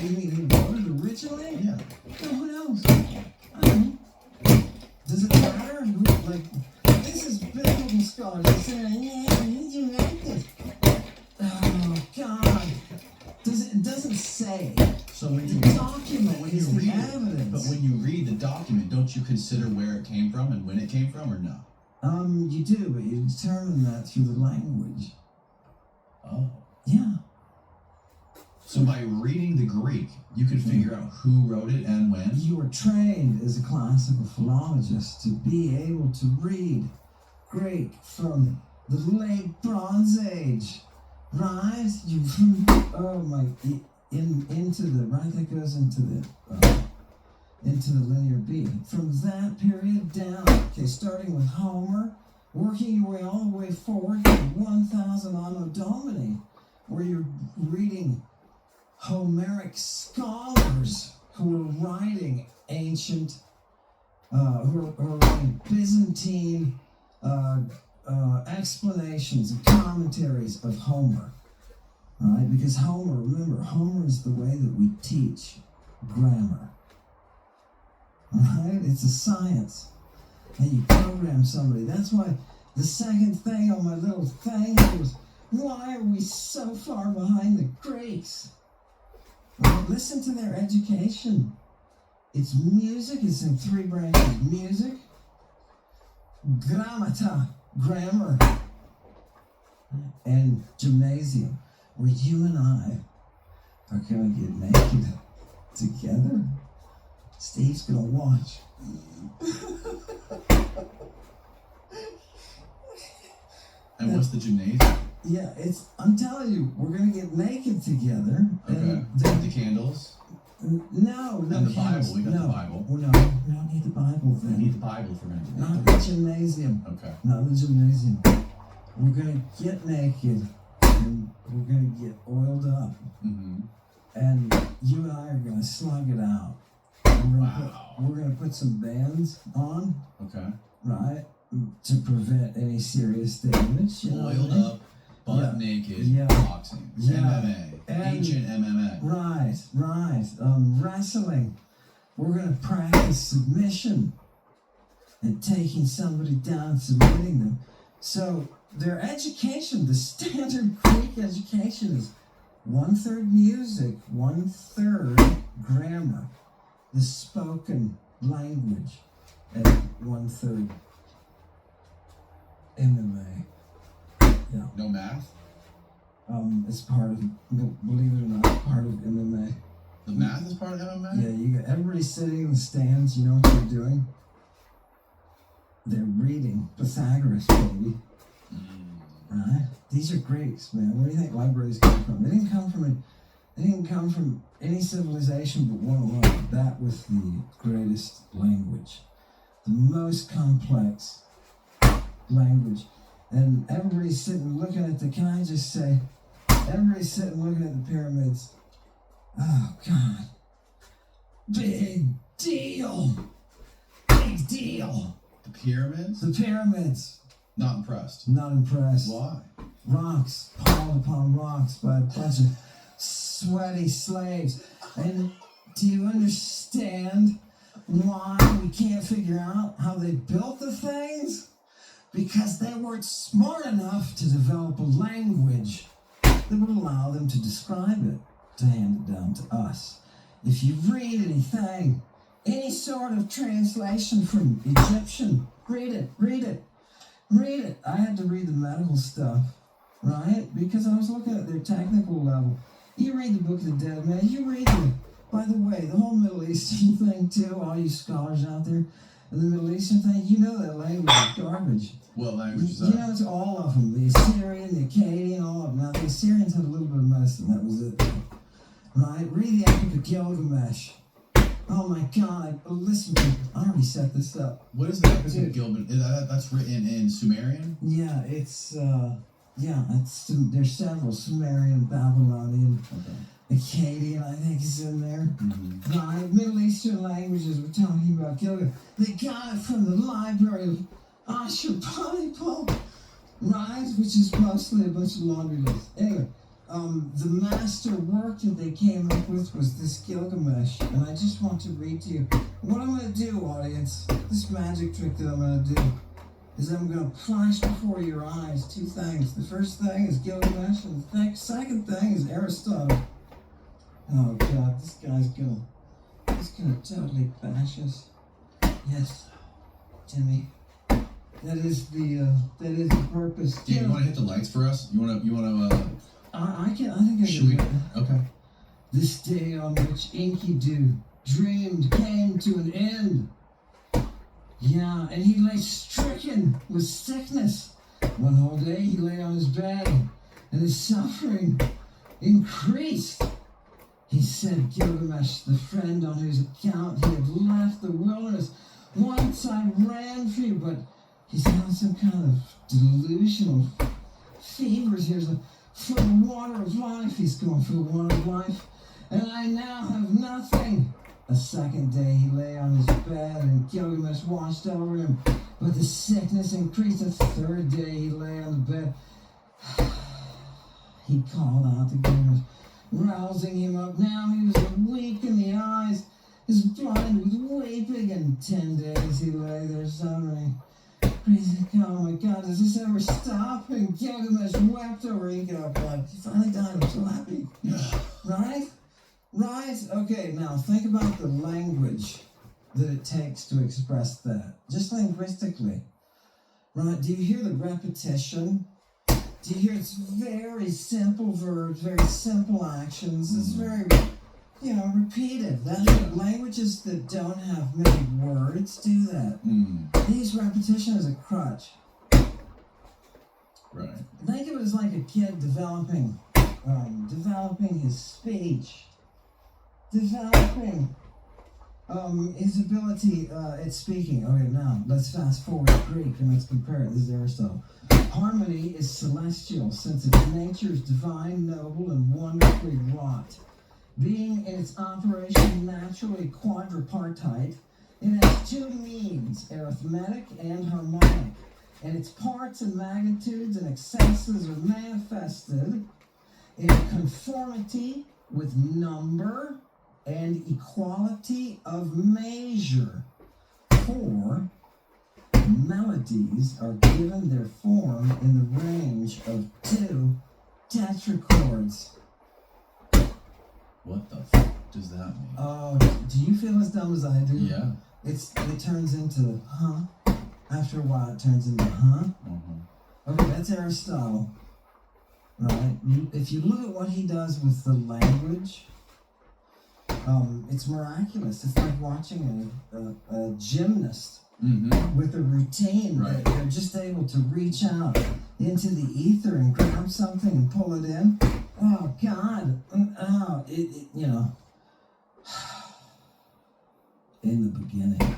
mean he wrote it originally? Yeah. No, who knows? I don't know. Does it matter? Like, this is biblical scholars saying, yeah, you write this. Oh, God. It doesn't say. So when The you document is the evidence. But when you read the document, don't you consider where it came from and when it came from, or no? You do, but you determine that through the language. Oh. Yeah. So by reading the Greek, you can figure out who wrote it and when? You are trained as a classical philologist to be able to read Greek from the late Bronze Age, right? Into the right, that goes into the linear beat. From that period down, okay, starting with Homer, working your way all the way forward to 1000 Anno Domini, where you're reading Homeric scholars who are writing ancient, who are writing Byzantine explanations and commentaries of Homer. Right? Because remember, Homer is the way that we teach grammar. Right? It's a science. And you program somebody. That's why the second thing on my little thing was, why are we so far behind the Greeks? Well, listen to their education. It's music. It's in 3 branches. Music, grammata, grammar, and gymnasium, where you and I are going to get naked together. Steve's going to watch. And what's the gymnasium? Yeah, I'm telling you, we're gonna get naked together. Okay. And With the candles. No, And the candles. Bible. We got no. the Bible. Well, no, we don't need the Bible We then. need the Bible if we're going to do Not that. the gymnasium. Okay. Not the gymnasium. We're gonna get naked and we're gonna get oiled up. Mm-hmm. And you and I are gonna slug it out. And Wow. we're gonna put some bands on, Okay. right, to prevent any serious damage. You know what I Oiled mean? up, butt naked, Yeah. boxing, Yeah. MMA, And- ancient MMA. Right. Wrestling. We're gonna practice submission and taking somebody down and submitting them. So their education, the standard Greek education, is 1/3 music, 1/3 grammar, the spoken language, and 1/3 MMA. Yeah. No math? It's part of, believe it or not, part of MMA. The math is part of MMA? Yeah, you got everybody sitting in the stands. You know what they're doing? They're reading Pythagoras, baby. Right? These are Greeks, man. Where do you think libraries come from? They didn't come from any civilization but one alone. That was the greatest language, the most complex language. And everybody's sitting looking at the. Can I just say? Everybody's sitting looking at the pyramids. Oh God! Big deal. Big deal. The pyramids? The pyramids. Not impressed. Not impressed. Why? Rocks, piled upon rocks by a bunch of sweaty slaves. And do you understand why we can't figure out how they built the things? Because they weren't smart enough to develop a language that would allow them to describe it, to hand it down to us. If you read anything, any sort of translation from Egyptian, read it. I had to read the medical stuff, right? Because I was looking at their technical level. You read the Book of the Dead, man. You read by the way, the whole Middle Eastern thing too, all you scholars out there, and the Middle Eastern thing, you know that language is garbage. What language is You that? know, it's all of them. The Assyrian, the Akkadian, all of them. Now, the Assyrians had a little bit of medicine. That was it. Right? Read the Epic of Gilgamesh. Oh my God! Listen, I already set this up. What is the Epic of Gilgamesh? That's written in Sumerian? Yeah, there's several Sumerian, Babylonian, Akkadian, I think is in there. Mm-hmm. Right, Middle Eastern languages we're talking about Gilgamesh. They got it from the library of Ashurbanipal, right? Which is mostly a bunch of laundry lists. Anyway, the master work that they came up with was this Gilgamesh, and I just want to read to you. What I'm going to do, audience, this magic trick that I'm going to do, is I'm going to flash before your eyes two things. The first thing is Gilgamesh, and the second thing is Aristotle. Oh God, this guy's gonna totally bash us. Yes, Timmy. That is the purpose. Do you want to hit the lights for us? You want to I think I should can we? do it. Okay. This day on which Enkidu dreamed came to an end. Yeah, and he lay stricken with sickness. One whole day he lay on his bed, and his suffering increased. He said, Gilgamesh, the friend on whose account he had left the wilderness. Once I ran for you, but he's on some kind of delusional fevers here. For the water of life, he's going for the water of life. And I now have nothing. A second day he lay on his bed and Gilgamesh watched over him. But the sickness increased. A third day he lay on the bed. He called out to Gilgamesh, rousing him up. Now he was weak in the eyes, his blind with weeping, and 10 days he lay there suffering. Crazy, oh my God, does this ever stop? And Gilgamesh wept over Ego, but he finally died. I'm so happy. Right? Right? Okay, now think about the language that it takes to express that. Just linguistically. Right? Do you hear the repetition? Do you hear it's very simple verbs, very simple actions? It's very, repeated. Languages that don't have many words do that. They use repetition as a crutch. Right. Think of it as like a kid developing his speech, developing his ability at speaking. Okay, now let's fast forward to Greek and let's compare it. This is Aristotle. Harmony is celestial, since its nature is divine, noble, and wonderfully wrought. Being in its operation naturally quadripartite, it has two means, arithmetic and harmonic, and its parts and magnitudes and excesses are manifested in conformity with number and equality of measure. 4 melodies are given their form in the range of 2 tetrachords. What the fuck does that mean? Oh, do you feel as dumb as I do? Yeah. It turns into huh. After a while, it turns into huh. Mm-hmm. Okay, that's Aristotle. Right? If you look at what he does with the language, it's miraculous. It's like watching a gymnast with a routine. Right. They're just able to reach out into the ether and grab something and pull it in. Oh, God. Oh, you know. In the beginning,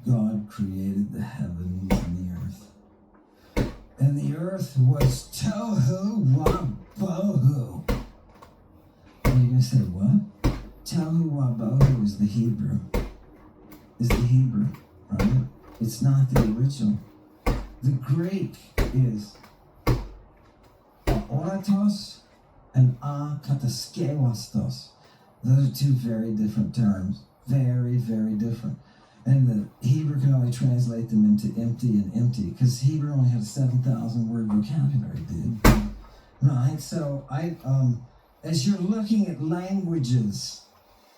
God created the heavens and the earth. And the earth was tohu wabohu. Are you going to say what? Tohu wabohu is the Hebrew. Right? It's not the original. The Greek is oratos and akataskelastos. Those are two very different terms. Very, very different. And the Hebrew can only translate them into empty and empty, because Hebrew only has 7,000 word vocabulary, dude. Right? So as you're looking at languages,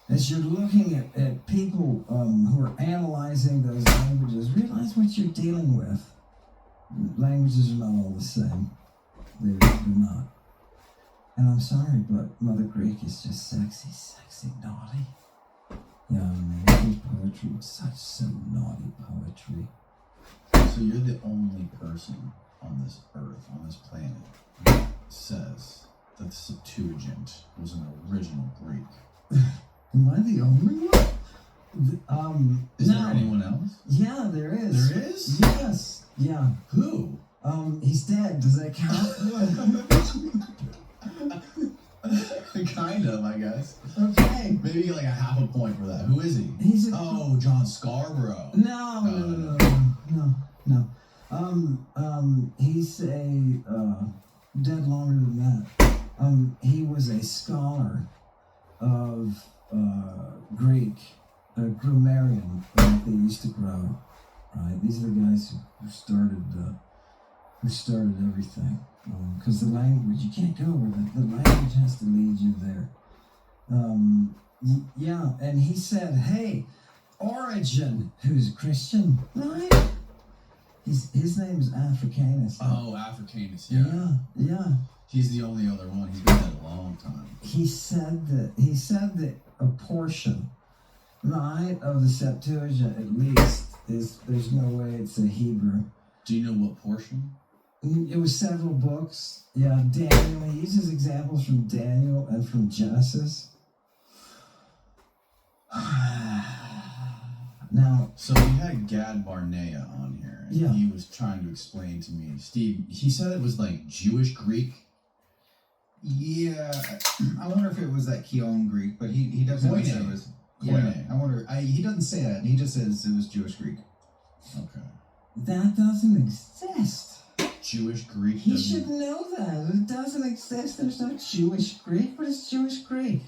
as you're looking at people who are analyzing those languages, realize what you're dealing with. Languages are not all the same. They're not. And I'm sorry, but Mother Greek is just sexy, naughty. You know what I mean? Poetry, such naughty poetry. So you're the only person on this earth, on this planet, that says that the Septuagint was an original Greek. Am I the only one? Is there anyone else? Yeah, there is. There is? Yes. Yeah. Who? He's dead. Does that count? Kind of, I guess. Okay. Maybe get like a half a point for that. Who is he? Oh, John Scarborough. No. He's dead longer than that. He was a scholar of Greek, grammarian, like they used to grow. Right? These are the guys who started everything. Because the language, you can't go where the language has to lead you there. Yeah, and he said, hey, Origen, who's Christian, right? His name is Africanus. Oh, Africanus, yeah. Yeah. He's the only other one. He's been dead a long time. He said that a portion, right, of the Septuagint at least, there's no way it's a Hebrew. Do you know what portion? It was several books. Yeah, Daniel. He uses examples from Daniel and from Genesis. Now, so we had Gad Barnea on here, and he was trying to explain to me, Steve, he said it was like Jewish Greek. Yeah, I wonder if it was that Keon Greek, but he doesn't say it was. Yeah, I wonder. He doesn't say that. He just says it was Jewish Greek. Okay. That doesn't exist. Jewish Greek. He should know that. It doesn't exist. There's no Jewish Greek. What is Jewish Greek?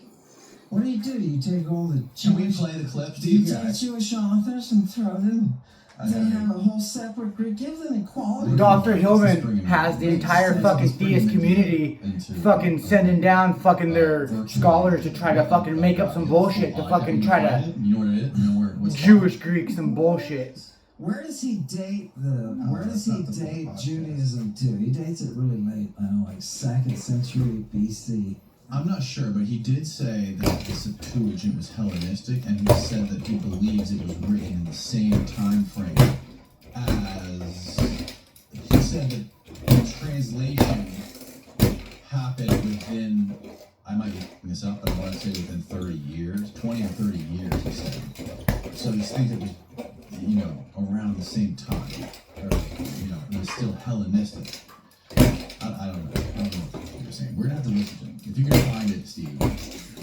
What do? You take all the Jewish... Can we play the clip, Do you Steve? take Jewish authors and throw them... They have a whole separate Greek. Give them equality. Dr. Hillman has the entire fucking theist community fucking sending down fucking their scholars to try to fucking make up some bullshit to fucking try to... You know what it is? You know where what's Jewish Greek, some bullshit. Where does he date Judaism to? He dates it really late. I know, like 2nd century BC. I'm not sure, but he did say that the Septuagint was Hellenistic, and he said that he believes it was written in the same time frame as... He said that translation happened within, I might look this up, but I want to say within 30 years, 20 or 30 years, he said. So these things that was, you know, around the same time, or, you know, it was still Hellenistic. I don't know what you're saying. We're gonna have to listen to him. If you can find it, Steve.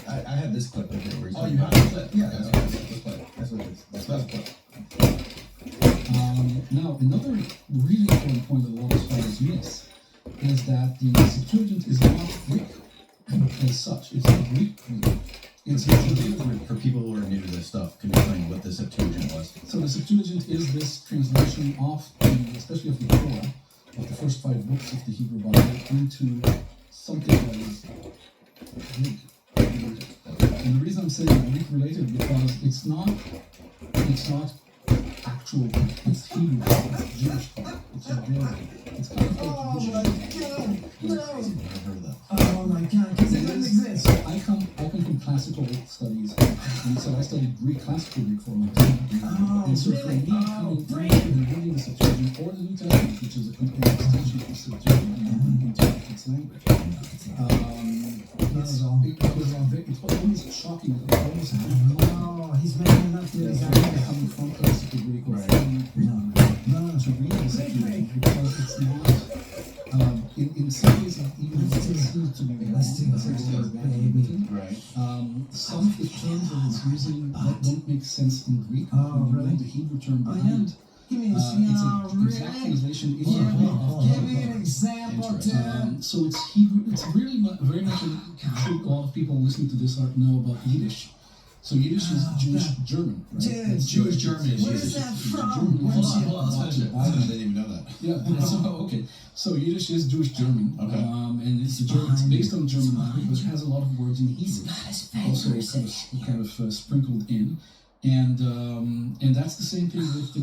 I have this clip right there. Where he's Oh, you talking have about- the clip? Yeah, that's what it is. That's the clip. Now, another really important point that a lot of scholars miss is that the Septuagint is not Greek as such. It's not Greek. It's for people who are new to this stuff, can you explain what the Septuagint was? So the Septuagint is this translation of, especially of the Torah, of the first 5 books of the Hebrew Bible into something that is Greek related. And the reason I'm saying Greek related because it's not actual Greek. It's Hebrew. It's Jewish. It's Hebrew. It's kind of like Oh my God, because it doesn't exist. So I come from classical studies, and so I studied classical Greek for a long time. And so for me, coming and reading the Septuagint or the New Testament, which is a complete extension of the Septuagint into its language, it's almost shocking. It's almost he's making enough to coming from classical Greek or to read the Septuagint because it's not. In some ways, even if it seems to be right. Some of the terms that it's using don't make sense in Greek. Really? The Hebrew term behind it. Give me a It's an exact translation. Give me an example, Ted. So it's Hebrew. It's really very much. I'm sure a lot of people listening to this know about Yiddish. So Yiddish is Jewish German, right? Dude, Jewish German is where is that from? Hold on, let's finish it. I didn't even know that. Yeah, so, okay. So Yiddish is Jewish German. Okay. And it's based on German language, but it has a lot of words in Hebrew. Also kind of sprinkled in. And that's the same thing with the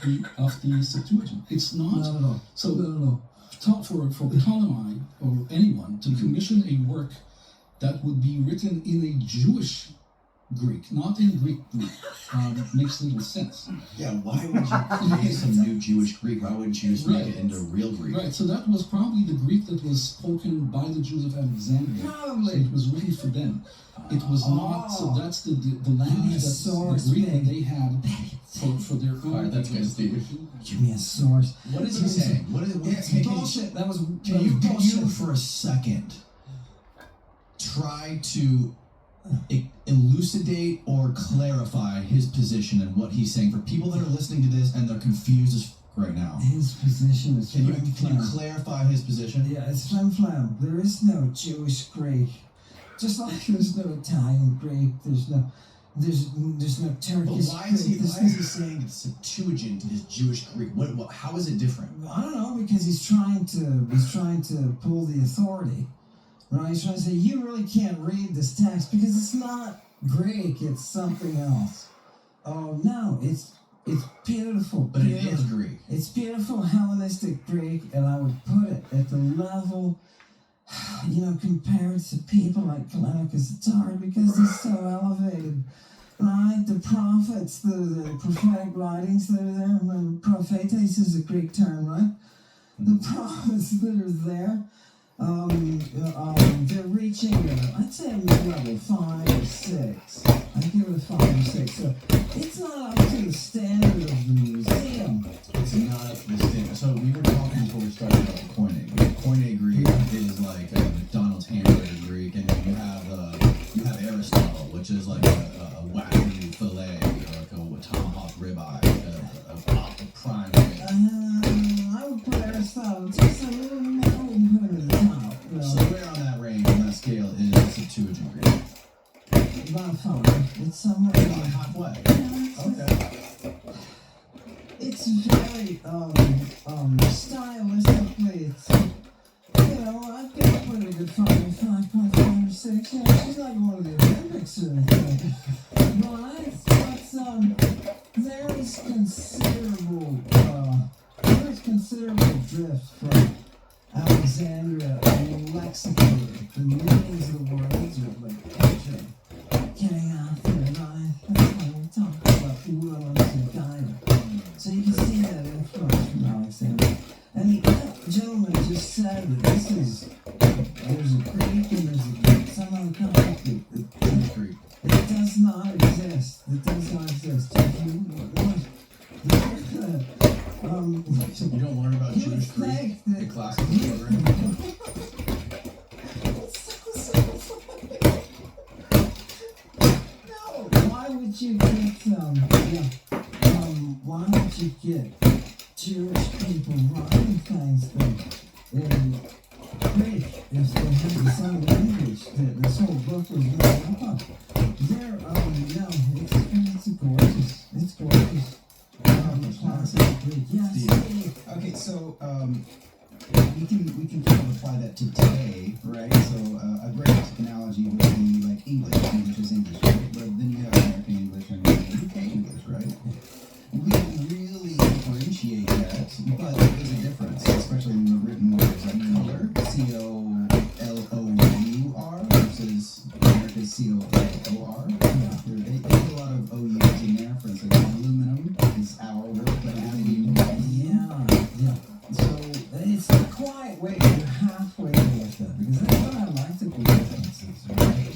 Greek of the Septuagint. It's not. No. So for Ptolemy or anyone to commission a work that would be written in a Jewish Greek, not in Greek, makes little sense. Yeah, why would you create some new Jewish Greek? Why wouldn't you just make it into real Greek? Right, so that was probably the Greek that was spoken by the Jews of Alexandria. Probably. So it was written for them. It was not, so that's the language, that's the Greek that they had for their own. Alright, that's good, Steve. Give me a source. What is he saying? What is It's bullshit. That was Can you bullshit. for a second try to elucidate or clarify his position and what he's saying for people that are listening to this and they're confused as right now? His position is Can you clarify his position? Yeah, it's flam. There is no Jewish Greek. Just like there's no Italian Greek, there's no Turkish But why is he Greek. saying the Septuagint is Jewish Greek? What how is it different? I don't know, because he's trying to pull the authority. Right? He's trying to say you really can't read this text because it's not Greek, it's something else. Oh no, it's beautiful. But it is Greek. It's beautiful Hellenistic Greek, and I would put it at the level, compared to people like Callimachus Atari, because they're so elevated. Right? The prophets, the prophetic writings that are there, remember, prophetes is a Greek term, right? The prophets that are there, they're reaching, I'd say a mid-level, 5 or 6. I'd give it a 5 or 6. So it's not up to the standard of the museum. It's not up to the standard. So we were talking before we started about Koine. Koine Greek is like McDonald's hamburger Greek, and then you have Aristotle, which is like a wagyu fillet, or like a tomahawk ribeye, a prime rib. I would put Aristotle just a little more, I wouldn't put him in the top. No. So where on that range, on that scale, is the Septuagint Greek? About 5. It's somewhere About halfway. Okay. It's very stylistically, it's I'd give it a good 5.5 or 6. She's not going to the Olympics or anything. But there is considerable drift from Alexandria and lexically. The meanings of the words are like picture getting out there, right? That's why we talk about Ulam and Gaia. So you can see that influence from Alexandria. besides this, if you You don't learn about Jewish Greek in classical program. Why would you get why would you get Jewish people writing things in Greek if they have the same language that this whole book was made up of? They're no, it's gorgeous. It's gorgeous. Classic Greek. Yes. Okay, so we can kind of apply that to today, right? So a great analogy would be like English. English is English, right? But then you have American English and UK English, right? We don't really differentiate that, but there is a difference, especially in the written words like color, C-O-L-O-U-R versus America's C-O-L-O-R. They put a lot of O-U's in there. For instance, aluminum is our word, but aluminum. Yeah. So it's not quite wait, you're halfway there with that, because that's what I like to do differences, right?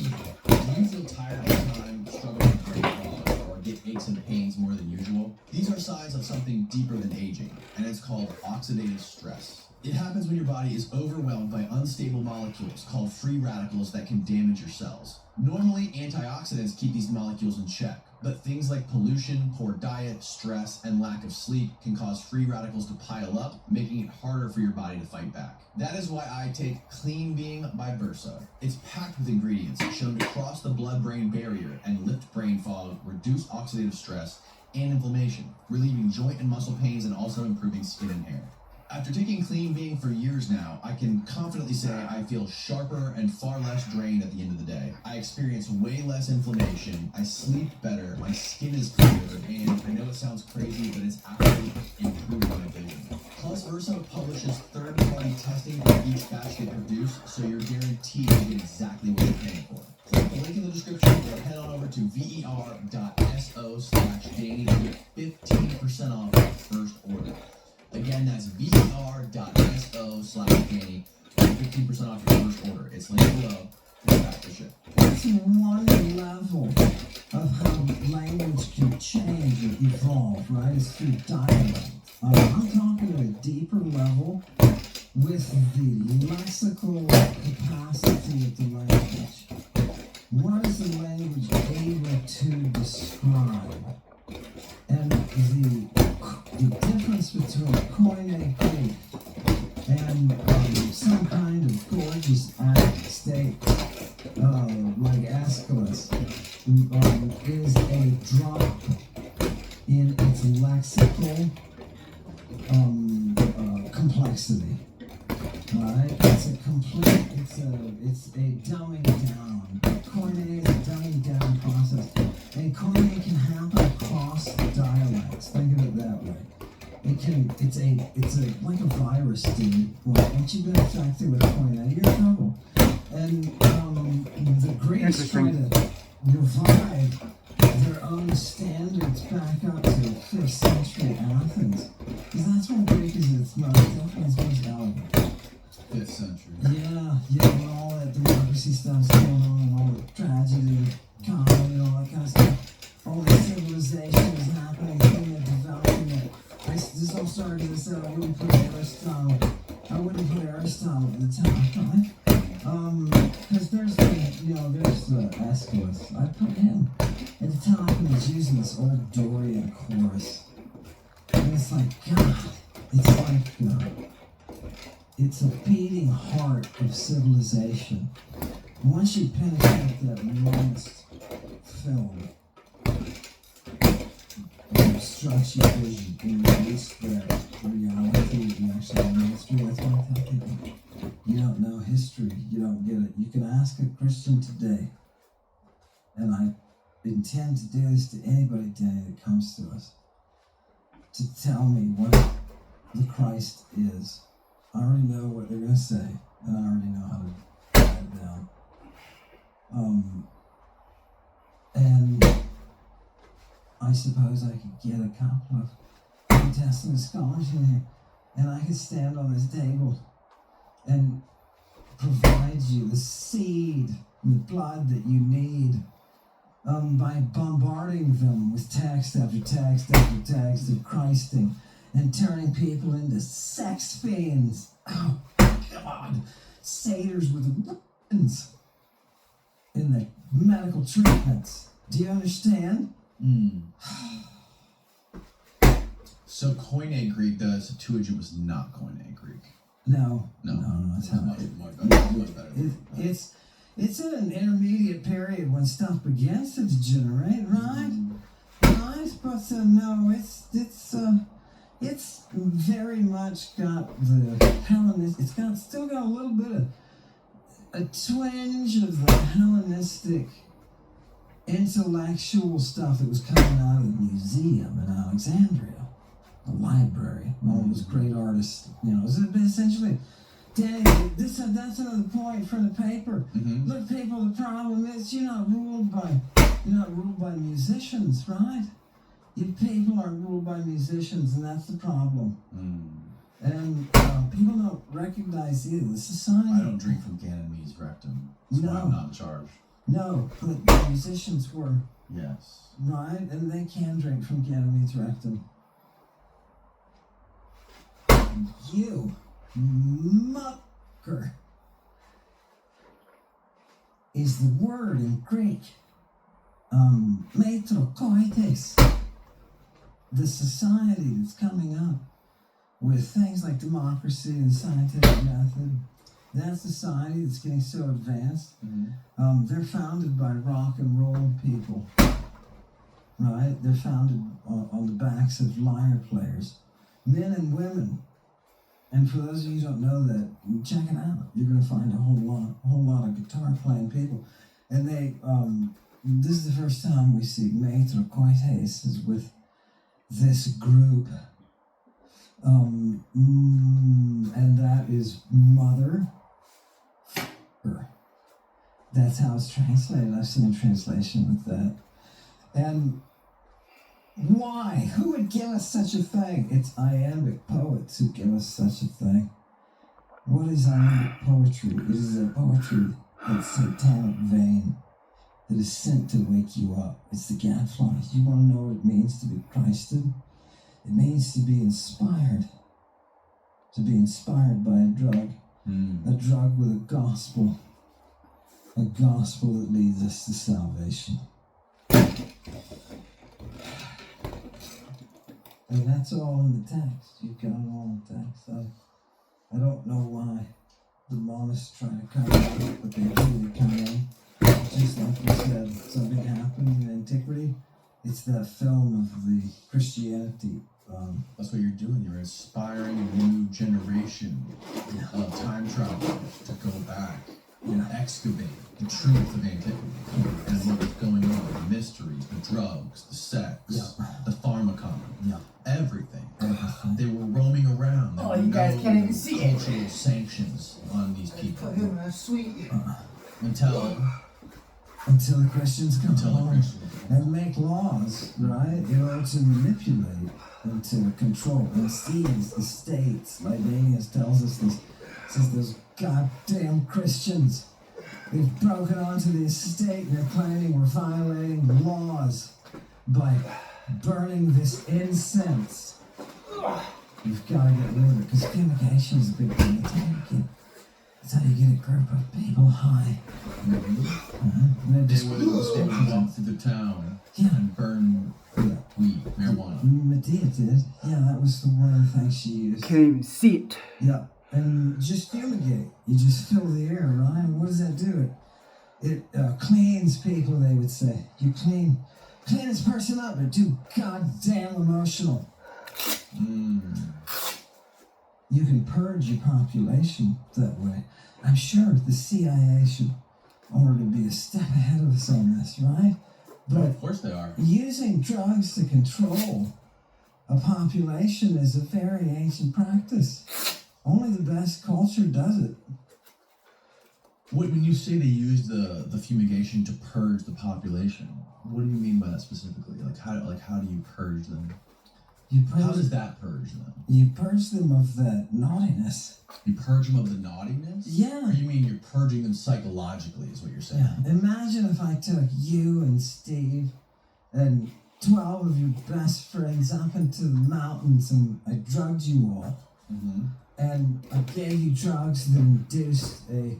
Do you feel tired all the time, struggle with brain fog, or get aches and pains more than usual? These are signs of something deeper than aging, and it's called oxidative stress. It happens when your body is overwhelmed by unstable molecules called free radicals that can damage your cells. Normally, antioxidants keep these molecules in check, but things like pollution, poor diet, stress, and lack of sleep can cause free radicals to pile up, making it harder for your body to fight back. That is why I take Clean Being by Versa. It's packed with ingredients shown to cross the blood-brain barrier and lift brain fog, reduce oxidative stress and inflammation, relieving joint and muscle pains and also improving skin and hair. After taking Clean Being for years now, I can confidently say I feel sharper and far less drained at the end of the day. I experience way less inflammation, I sleep better, my skin is clearer, and I know it sounds crazy, but it's actually improved my vision. Plus, Versa publishes third-party testing for each batch they produce, so you're guaranteed to get exactly what you're paying for. Click the link in the description or head on over to ver.so/Danny to get 15% off your first order. Again, that's ver.so/Danny for 15% off your first order. It's linked below. Back to ship. That's one level of how language can change and evolve, right? It's through dialect. I'm talking at a deeper level with the lexical capacity of the language. What is the language able to describe? And the difference between Koine Greek and some kind of gorgeous Attic state, like Aeschylus, is a drop in its lexical complexity. Right? It's a dumbing down. Koine is a dumbing down process. And Koine can happen across dialects. Think of it that way. It's like a virus, dude. Once you've been affected with Koine, you're in trouble. And the Greeks try to revive their own standards back up to 5th century Athens. Because that's when Greek is its most elegant. 5th century. Yeah, when all that democracy stuff's going on, and all the tragedy, comedy, and all that kind of stuff. All the civilization is happening, and development. This all started as I said, I wouldn't put Aristotle at the top, right? Because there's the Aeschylus. I put him at the top, and he's using this old Dorian chorus. And it's like, God, it's a beating heart of civilization. Once you penetrate that longest film, it obstructs your vision and release the reality of the actual history. That's why I tell people, you don't know history, you don't get it. You can ask a Christian today, and I intend to do this to anybody today that comes to us, to tell me what the Christ is. I already know what they're going to say, and I already know how to write it down. And I suppose I could get a couple of New Testament scholars in here, and I could stand on this table and provide you the seed and the blood that you need by bombarding them with text after text after text of Christing and turning people into sex fiends. Oh, God. Satyrs with weapons in the medical treatments. Do you understand? So Koine Greek, the Septuagint was not Koine Greek. No, that's how it's in an intermediate period when stuff begins to degenerate, right? Right, but no, it's very much got the Hellenist. It's still got a little bit of a twinge of the Hellenistic intellectual stuff that was coming out of the museum in Alexandria, the library, all those great artists. You know, essentially. Danny, that's another point from the paper. Look, people, the problem is you're not ruled by musicians, right? You people are ruled by musicians, and that's the problem. And people don't recognize either the society. I don't drink from Ganymede's rectum. That's why I'm not in charge. No, but the musicians were. Yes. Right, and they can drink from Ganymede's rectum. You mucker is the word in Greek. Metrokoites. The society that's coming up with things like democracy and scientific method. That society that's getting so advanced. They're founded by rock and roll people. Right? They're founded on the backs of lyre players. Men and women. And for those of you who don't know that, check it out. You're going to find a whole lot of guitar playing people. And they, this is the first time we see Metrokoites is with this group. And that is mother. That's how it's translated. I've seen a translation with that. And why? Who would give us such a thing? It's iambic poets who give us such a thing. What is iambic poetry? It is a poetry that's satanic vein that is sent to wake you up. It's the gadflies. You want to know what it means to be Christed? It means to be inspired. To be inspired by a drug. A drug with a gospel. A gospel that leads us to salvation. And that's all in the text. You've got it all in the text. I don't know why the monists try to come in, but they do. They come in. Just like you said, something happened in antiquity. It's that film of the Christianity. That's what you're doing. You're inspiring a new generation of time travelers to go back and excavate the truth of antiquity and what was going on, the mysteries, the drugs, the sex, the pharmacon, everything. They were roaming around. There were you guys can't even see it. cultural sanctions on these people Until the Christians come along and make laws, right, in order to manipulate and to control and seize the states. Libanius tells us this. Says those goddamn Christians, they've broken onto the estate and they're claiming we're violating the laws by burning this incense. You've got to get rid of it because fumigation is a big thing. That's how you get a group of people high. They would walk through the town and burn weed, marijuana. Medea did. Yeah, that was one of the things she used. Can't even see it. Yeah, and just fumigate. You just fill the air, right? What does that do? It cleans people, they would say. You clean this person up. They're too goddamn emotional. You can purge your population that way. I'm sure the CIA should already be a step ahead of us on this, right? But of course they are. Using drugs to control a population is a very ancient practice. Only the best culture does it. When you say they use the fumigation to purge the population, what do you mean by that specifically? How do you purge them? How does that purge them? You purge them of that naughtiness. You purge them of the naughtiness? Yeah. Or you mean you're purging them psychologically is what you're saying? Yeah. Imagine if I took you and Steve and 12 of your best friends up into the mountains and I drugged you all. Mm-hmm. And I gave you drugs that induced a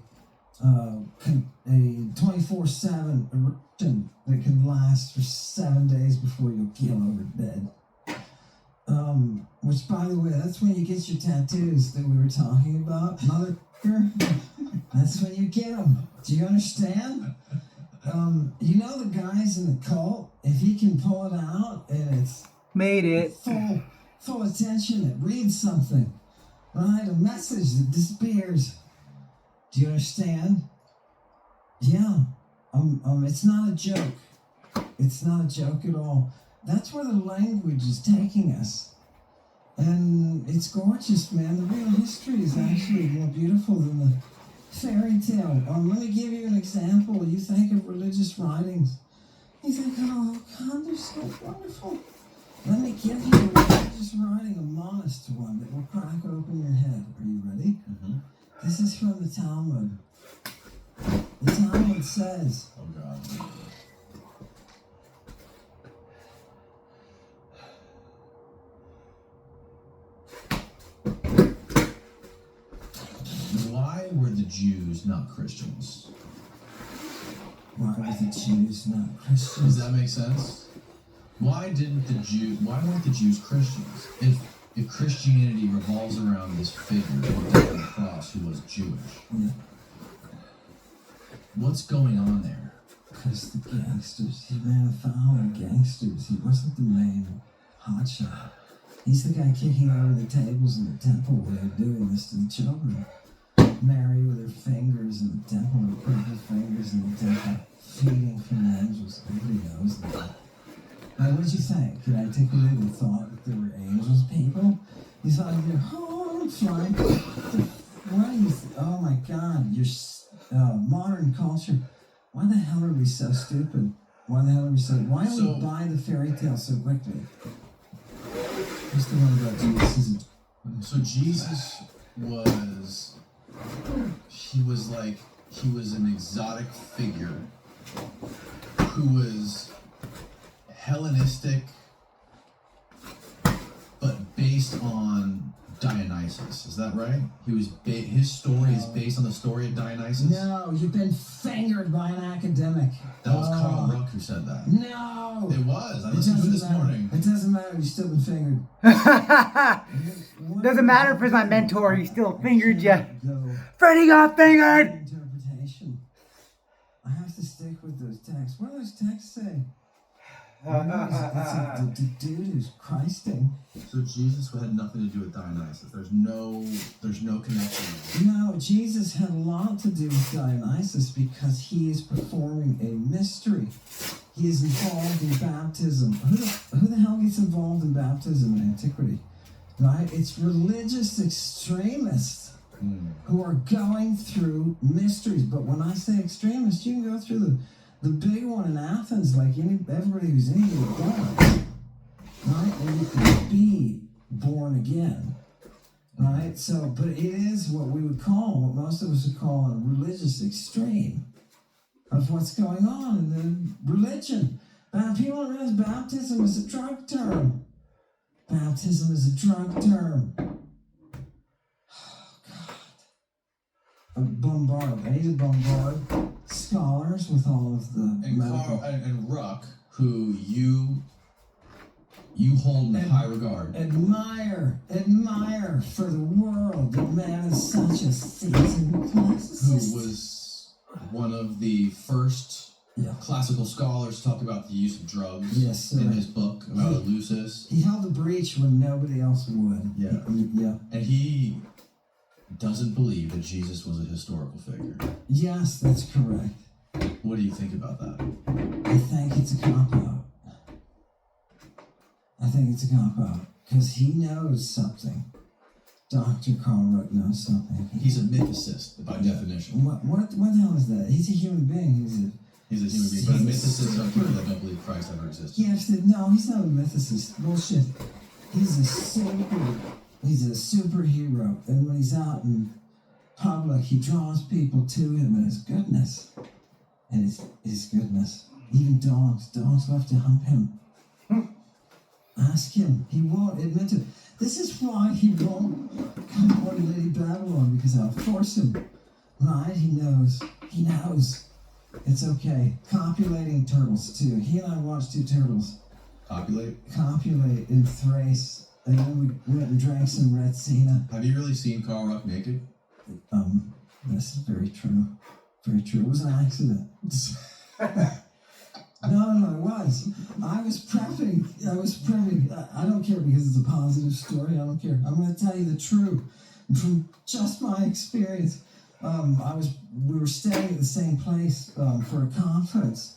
24/7 erection that can last for 7 days before you'll keel over dead. Which, by the way, that's when you get your tattoos that we were talking about, motherfucker. That's when you get them. Do you understand? You know the guys in the cult, if he can pull it out and it's Made it. full attention, it reads something, right? A message that disappears. Do you understand? Yeah. It's not a joke. It's not a joke at all. That's where the language is taking us. And it's gorgeous, man. The real history is actually more beautiful than the fairy tale. Let me give you an example. You think of religious writings. You think, oh, God, they're so wonderful. Let me give you a religious writing, a monist one that will crack open your head. Are you ready? Mm-hmm. This is from the Talmud. The Talmud says, Oh, God. Why were the Jews not Christians? why were the Jews not Does Christians? that make sense? Why weren't the Jews Christians? If Christianity revolves around this figure on the cross who was Jewish, Yeah, what's going on there? because the gangsters, he ran afoul of gangsters. He wasn't the main hotshot. He's the guy kicking over the tables in the temple where they're doing this to the children. Mary with her fingers in the temple, her purple fingers in the temple, feeding from the angels. Everybody knows that. Now, what did you think? Could I take away the thought that there were angels people? You thought they're flying. Why do you? Oh my God! Your modern culture. Why the hell are we so stupid? Why the hell are we so? Why do we buy the fairy tale so quickly? What's the one about Jesus? So Jesus was an exotic figure who was Hellenistic, but based on Dionysus. Is that right? His story is based on the story of Dionysus. No, you've been fingered by an academic. That was Carl Ruck who said that. No, It was. I listened to it this morning. It doesn't matter. You've still been fingered. Doesn't matter if it's my mentor, he still fingered you. No. Freddie got fingered! Interpretation. I have to stick with those texts. What do those texts say? It's the dude who's Christing. So Jesus had nothing to do with Dionysus. There's no connection. No, Jesus had a lot to do with Dionysus because he is performing a mystery. He is involved in baptism. Who the hell gets involved in baptism in antiquity? Right? It's religious extremists who are going through mysteries. But when I say extremists, you can go through the big one in Athens, like everybody who's in here does. Right? And you can be born again. Right? So, but it is what we would call, what most of us would call a religious extreme of what's going on in the religion. People don't realize baptism is a drug term. Baptism is a drug term. Oh, God. I need to bombard scholars with all of the medical. And Ruck, who you hold in high regard. Admire for the world. The man is such a seasoned classicist. Who was one of the first classical scholars to talk about the use of drugs in his book about Eleusis. He held a breach when nobody else would. Yeah. Yeah. And he doesn't believe that Jesus was a historical figure. Yes, that's correct. What do you think about that? I think it's a cop-out. Because he knows something. Dr. Carl Ruck knows something. He's a mythicist by definition. What the hell is that? He's a human being. He's a human being, but a mythicist are people that don't believe Christ ever existed. No, he's not a mythicist. Bullshit. He's a superhero, and when he's out in public, he draws people to him and his goodness. And his goodness. Even dogs love to hump him. Ask him. He won't admit it. This is why he won't come on Lady Babylon, because I'll force him. Right? He knows. It's okay. Copulating turtles, too. He and I watched 2 turtles. Copulate in Thrace. And then we went and drank some Retsina. Have you really seen Carl Ruck naked? This is very true. Very true. It was an accident. No, it was. I was prepping. I don't care because it's a positive story. I don't care. I'm going to tell you the truth from just my experience. We were staying at the same place for a conference,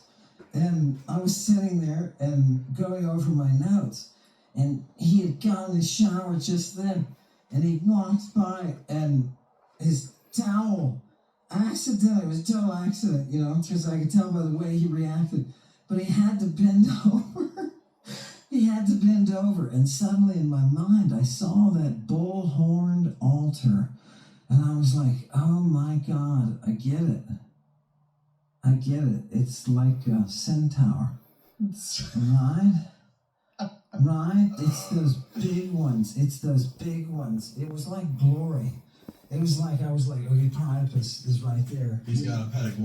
and I was sitting there and going over my notes, and he had gotten in the shower just then, and he walked by, and his towel accidentally, it was a total accident, because I could tell by the way he reacted, but he had to bend over. And suddenly in my mind, I saw that bull-horned altar. And I was like, oh my God, I get it. It's like a centaur. Right? Right? It's those big ones. It was like glory. It was like, I was like, okay, Priapus is right there. He's got a pedic one.